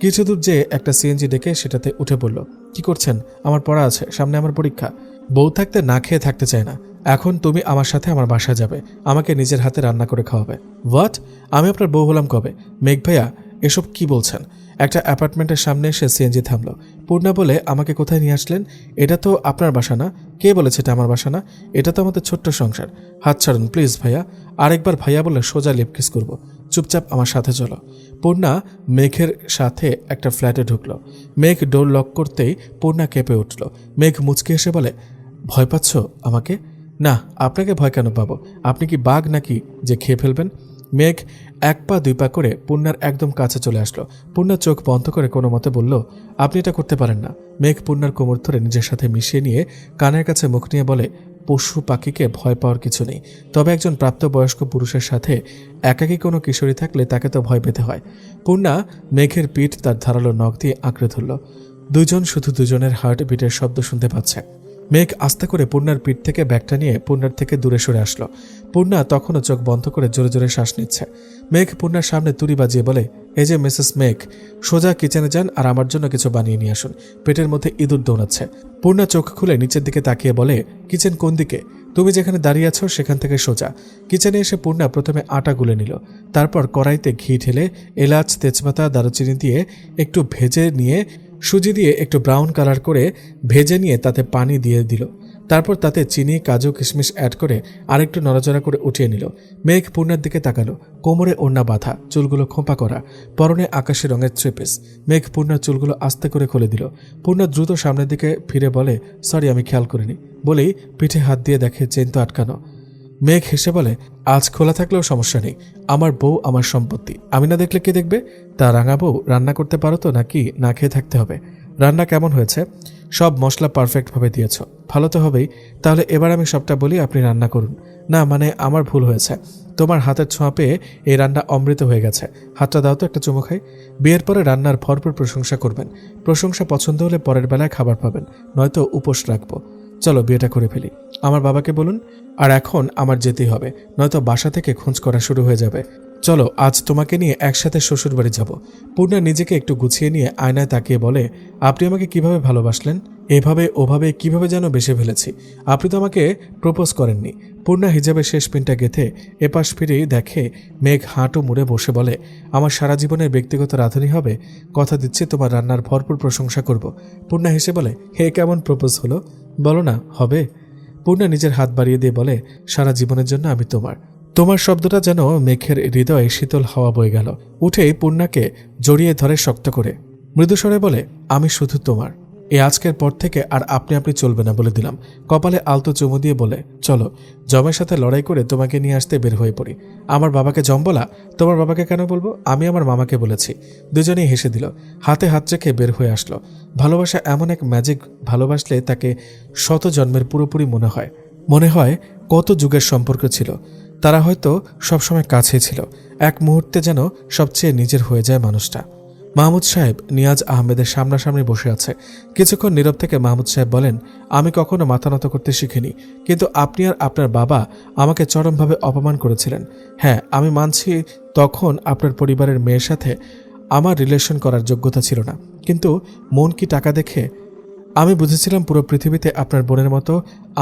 B: কিছু দূর যেয়ে একটা সিএনজি ডেকে সেটাতে উঠে পড়ল। কি করছেন? আমার পড়া আছে, সামনে আমার পরীক্ষা। বউ থাকতে না খেয়ে থাকতে চায় না। এখন তুমি আমার সাথে আমার বাসায় যাবে, আমাকে নিজের হাতে রান্না করে খাওয়াবে। হোয়াট? আমি আপনার বউ হলাম কবে? মেঘ ভাইয়া, এসব কি বলছেন? একটা অ্যাপার্টমেন্টের সামনে এসে সিএনজি থামলো। পূর্ণা বলে, আমাকে কোথায় নিয়ে আসলেন? এটা তো আপনার বাসা না। কে বলেছে এটা আমার বাসা না? এটা তো আমাদের ছোট্ট সংসার। হাত ছাড়ুন প্লিজ ভাইয়া। আরেকবার ভাইয়া বলে সোজা লিপকিস করব। চুপচাপ আমার সাথে চলো। পূর্ণা মেঘের সাথে একটা ফ্ল্যাটে ঢুকলো। মেঘ ডোর লক করতেই পূর্ণা কেঁপে উঠল। মেঘ মুচকি এসে বলে, ভয় পাচ্ছ আমাকে? না, আপনাকে ভয় কেন পাবো? আপনি কি বাঘ নাকি যে খেয়ে ফেলবেন? মেঘ 1 পা 2 পা করে পূর্ণার একদম কাছে চলে আসলো। পূর্ণা চোখ বন্ধ করে কোনো মতে বলল, আপনি এটা করতে পারেন না। মেঘ পূর্ণার কোমর ধরে নিজের সাথে মিশিয়ে নিয়ে কানের কাছে মুখ নিয়ে বলে, পশু পাখিকে ভয় পাওয়ার কিছু নেই, তবে একজন প্রাপ্তবয়স্ক পুরুষের সাথে একাকী কোনো কিশোরী থাকলে তাকে তো ভয় পেতে হয়। পূর্ণা মেঘের পিঠ তার ধারালো নখ দিয়ে আঁকড়ে ধরল। দুজন শুধু দুজনের হার্ট বিটের শব্দ শুনতে পাচ্ছে। মেঘ আস্তে করে পূর্ণার পিঠ থেকে ব্যাগটা নিয়ে পূর্ণার থেকে দূরে সরে আসলো। পূর্ণা তখনও চোখ বন্ধ করে জোরে জোরে শ্বাস নিচ্ছে। মেঘ পূর্ণার সামনে তুড়ি বাজিয়ে বলে, এই যে মিসেস মেঘ, সোজা কিচেনে যান আর আমার জন্য কিছু বানিয়ে নিয়ে আসুন। পেটের মধ্যে ইঁদুর দৌড়াচ্ছে। পূর্ণা চোখ খুলে নিচের দিকে তাকিয়ে বলে, কিচেন কোন দিকে? তুমি যেখানে দাঁড়িয়ে আছো সেখান থেকে সোজা। কিচেনে এসে পূর্ণা প্রথমে আটা গুলে নিল। তারপর কড়াইতে ঘি ঢেলে এলাচ, তেজপাতা, দারুচিনি দিয়ে একটু ভেজে নিয়ে সুজি দিয়ে একটু ব্রাউন কালার করে ভেজে নিয়ে তাতে পানি দিয়ে দিল। তারপর তাতে চিনি, কাজু, কিশমিশ অ্যাড করে আরেকটু নড়াচড়া করে উঠিয়ে নিল। মেঘ পূর্ণার দিকে তাকালো। কোমরে ওড়না বাঁধা, চুলগুলো খোঁপা করা, পরনে আকাশি রঙের থ্রি পিস। মেঘ পূর্ণার চুলগুলো আস্তে করে খুলে দিল। পূর্ণা দ্রুত সামনের দিকে ফিরে বলে, সরি, আমি খেয়াল করিনি। বলেই পিঠে হাত দিয়ে দেখে চেন তো আটকানো। মেঘ হেসে বলে, আজ খোলা থাকলেও সমস্যা নেই, আমার বউ আমার সম্পত্তি, আমি না দেখলে কে দেখবে? তা রাঙা বউ, রান্না করতে পারো তো নাকি না খেয়ে থাকতে হবে? রান্না কেমন হয়েছে? সব মশলা পারফেক্টভাবে দিয়েছ, ভালো তো হবেই। তাহলে এবার আমি সবটা বলি, আপনি রান্না করুন। না মানে আমার ভুল হয়েছে, তোমার হাতের ছোঁয়া পেয়ে এই রান্না অমৃত হয়ে গেছে। হাতটা দাও তো, একটা চুমু খাই। বিয়ের পরে রান্নার ভরপুর প্রশংসা করবেন, প্রশংসা পছন্দ হলে পরের বেলায় খাবার পাবেন, নয়তো উপোস রাখবো। চলো বিয়েটা করে ফেলি, আমার বাবাকে বলুন। আর এখন আমার যেতেই হবে, নয়তো বাসা থেকে খোঁজ করা শুরু হয়ে যাবে। চলো আজ তোমাকে নিয়ে একসাথে শ্বশুর বাড়ি যাব। পূর্ণা নিজেকে একটু গুছিয়ে নিয়ে আয়নায় তাকিয়ে বলে, আপনি আমাকে কিভাবে ভালোবাসলেন? এভাবে ওভাবে কিভাবে যেন বেসে ফেলেছি। আপনি তো আমাকে প্রপোজ করেননি। পূর্ণা হিজাবের শেষ পিনটা গেথে এপাশ ফিরেই দেখে মেঘ হাঁটু মুড়ে বসে বলে, আমার সারা জীবনের ব্যক্তিগত রাঁধুনি হবে, কথা দিচ্ছি তোমার রান্নার ভরপুর প্রশংসা করব। পূর্ণা হেসে বলে, হে কেমন প্রপোজ হলো, বলো না হবে? পূর্ণা নিজের হাত বাড়িয়ে দিয়ে বলে, সারা জীবনের জন্য আমি তোমার। তোমার শব্দটা যেন মেঘের হৃদয়ে শীতল হাওয়া বয়ে গেল। উঠে পূর্ণাকে জড়িয়ে ধরে শক্ত করে মৃদুস্বরে বলে, আমি শুধু তোমার। এই আজকের পর থেকে আর আপনি চলবে না বলে দিলাম। কপালে আলতো চুমু দিয়ে বলে, চলো জমের সাথে লড়াই করে তোমাকে নিয়ে আসতে বের হয়ে পড়ি। আমার বাবাকে জম বলা? তোমার বাবাকে কেন বলবো? আমি আমার মামাকে বলেছি। দুজনেই হেসে দিল, হাতে হাত রেখে বের হয়ে আসলো। ভালোবাসা এমন এক ম্যাজিক, ভালোবাসলে তাকে শত জন্মের পুরোপুরি মনে হয় কত যুগের সম্পর্ক ছিল। তারা হয়তো সবসময় কাছেই ছিল, এক মুহূর্তে যেন সবচেয়ে নিজের হয়ে যায় মানুষটা। মাহমুদ সাহেব নিয়াজ আহমেদের সামনাসামনি বসে আছে। কিছুক্ষণ নীরব থেকে মাহমুদ সাহেব বলেন, আমি কখনো মাথা নত করতে শিখিনি, কিন্তু আপনি আর আপনার বাবা আমাকে চরমভাবে অপমান করেছিলেন। হ্যাঁ, আমি মানছি তখন আপনার পরিবারের মেয়ের সাথে আমার রিলেশন করার যোগ্যতা ছিল না, কিন্তু মন কি টাকা দেখে? আমি বুঝেছিলাম পুরো পৃথিবীতে আপনার বোনের মতো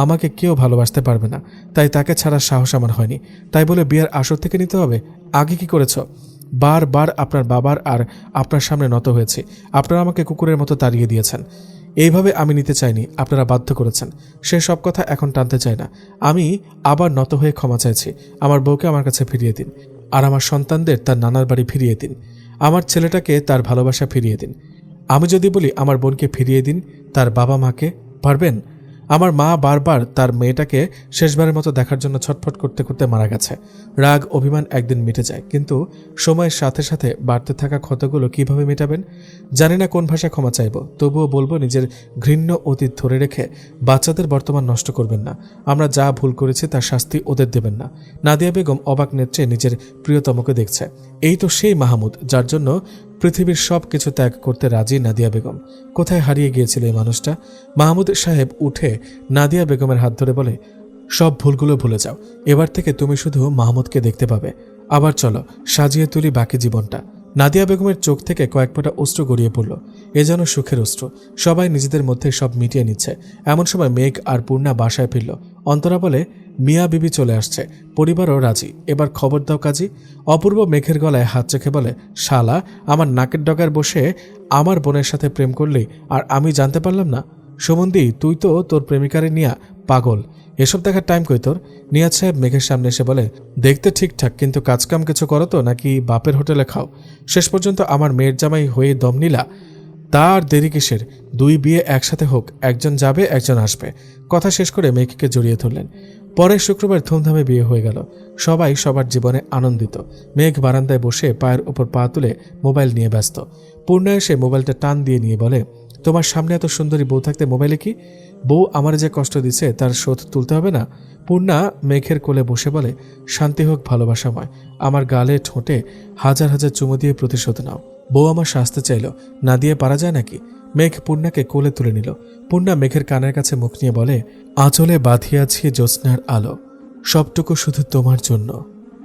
B: আমাকে কেউ ভালোবাসতে পারবে না, তাই তাকে ছাড়ার সাহস আমার হয়নি। তাই বলে বিয়ের আসর থেকে নিতে হবে? আগে কি করেছ? বারবার আপনার বাবার আর আপনার সামনে নত হয়েছে, আপনারা আমাকে কুকুরের মতো তাড়িয়ে দিয়েছেন। এইভাবে আমি নিতে চাইনি, আপনারা বাধ্য করেছেন। সে সব কথা এখন টানতে চাই না। আমি আবার নত হয়ে ক্ষমা চাইছি। আমার বউকে আমার কাছে ফিরিয়ে দিন, আর আমার সন্তানদের তার নানার বাড়ি ফিরিয়ে দিন। আমার ছেলেটাকে তার ভালোবাসা ফিরিয়ে দিন। আমি যদি বলি আমার বোনকে ফিরিয়ে দিন, তার বাবা মাকে পারবেন? আমার মা বারবার তার মেয়েটাকে শেষবারের মতো দেখার জন্য ছটফট করতে করতে মারা গেছে। রাগ অভিমান একদিন মিটে যায়, কিন্তু সময়ের সাথে সাথে বাড়তে থাকা ক্ষতগুলো কিভাবে মেটাবেন? জানি না কোন ভাষায় ক্ষমা চাইব, তবুও বলবো নিজের ঘৃণ্য অতীত ধরে রেখে বাচ্চাদের বর্তমান নষ্ট করবেন না। আমরা যা ভুল করেছি তার শাস্তি ওদের দেবেন না। নাদিয়া বেগম অবাক নেত্রে নিজের প্রিয়তমকে দেখছে। এই তো সেই মাহমুদ, যার জন্য পৃথিবীর সব কিছু ত্যাগ করতে রাজি নাদিয়া বেগম। কোথায় হারিয়ে গিয়েছিল এই মানুষটা? মাহমুদ সাহেব উঠে নাদিয়া বেগমের হাত ধরে বলে, সব ভুলগুলো ভুলে যাও, এবার থেকে তুমি শুধু মাহমুদকে দেখতে পাবে। আবার চলো সাজিয়ে তুলি বাকি জীবনটা। নাদিয়া বেগমের চোখ থেকে কয়েক ফোঁটা অশ্রু গড়িয়ে পড়ল। এ যেন সুখের অশ্রু। সবাই নিজেদের মধ্যে সব মিটিয়ে নিচ্ছে। এমন সময় মেঘ আর পূর্ণা বাসায় ফিরল। অন্তরা বলে, মিয়া বিবি চলে আসছে, পরিবারও রাজি, এবার খবর দাও কাজী। অপূর্ব মেঘের গলায় হাত রেখে বলে, শালা, আমার নাকের ডগার বসে আমার বোনের সাথে প্রেম করলি আর আমি জানতে পারলাম না? সুমন্দি, তুই তো তোর প্রেমিকারে নিয়া পাগল, এসব দেখার টাইম কই তোর? নিয়াজ সাহেব মেঘের সামনে এসে বলে, দেখতে ঠিকঠাক, কিন্তু কাজকাম কিছু করো তো, নাকি বাপের হোটেলে খাও? শেষ পর্যন্ত আমার মেয়ের জামাই হয়ে দম নিলা। তার দেরি কিসের? দুই বিয়ে একসাথে হোক, একজন যাবে একজন আসবে। কথা শেষ করে মেঘকে জড়িয়ে ধরলেন। পরের শুক্রবার ধুমধামে বিয়ে হয়ে গেল। সবাই সবার জীবনে আনন্দিত। মেঘ বারান্দায় বসে পায়ের ওপর পা তুলে মোবাইল নিয়ে ব্যস্ত। পূর্ণা এসে মোবাইলটা টান দিয়ে নিয়ে বলে, তোমার সামনে এত সুন্দরী বউ থাকতে মোবাইলে কি? বউ আমার যে কষ্ট দিচ্ছে তার শোধ তুলতে হবে না? পূর্ণা মেঘের কোলে বসে বলে, শান্তি হোক ভালোবাসাময়, আমার গালে ঠোঁটে হাজার হাজার চুমু দিয়ে প্রতিশোধ নাও। বউ আমার শাস্তি চাইল, না দিয়ে পারা যায় নাকি? মেঘ পূর্ণাকে কোলে তুলে নিল। পূর্ণা মেঘের কানের কাছে মুখ নিয়ে বলে, আঁচলে বাঁধিয়াছি জ্যোৎস্নার আলো, সবটুকু শুধু তোমার জন্য।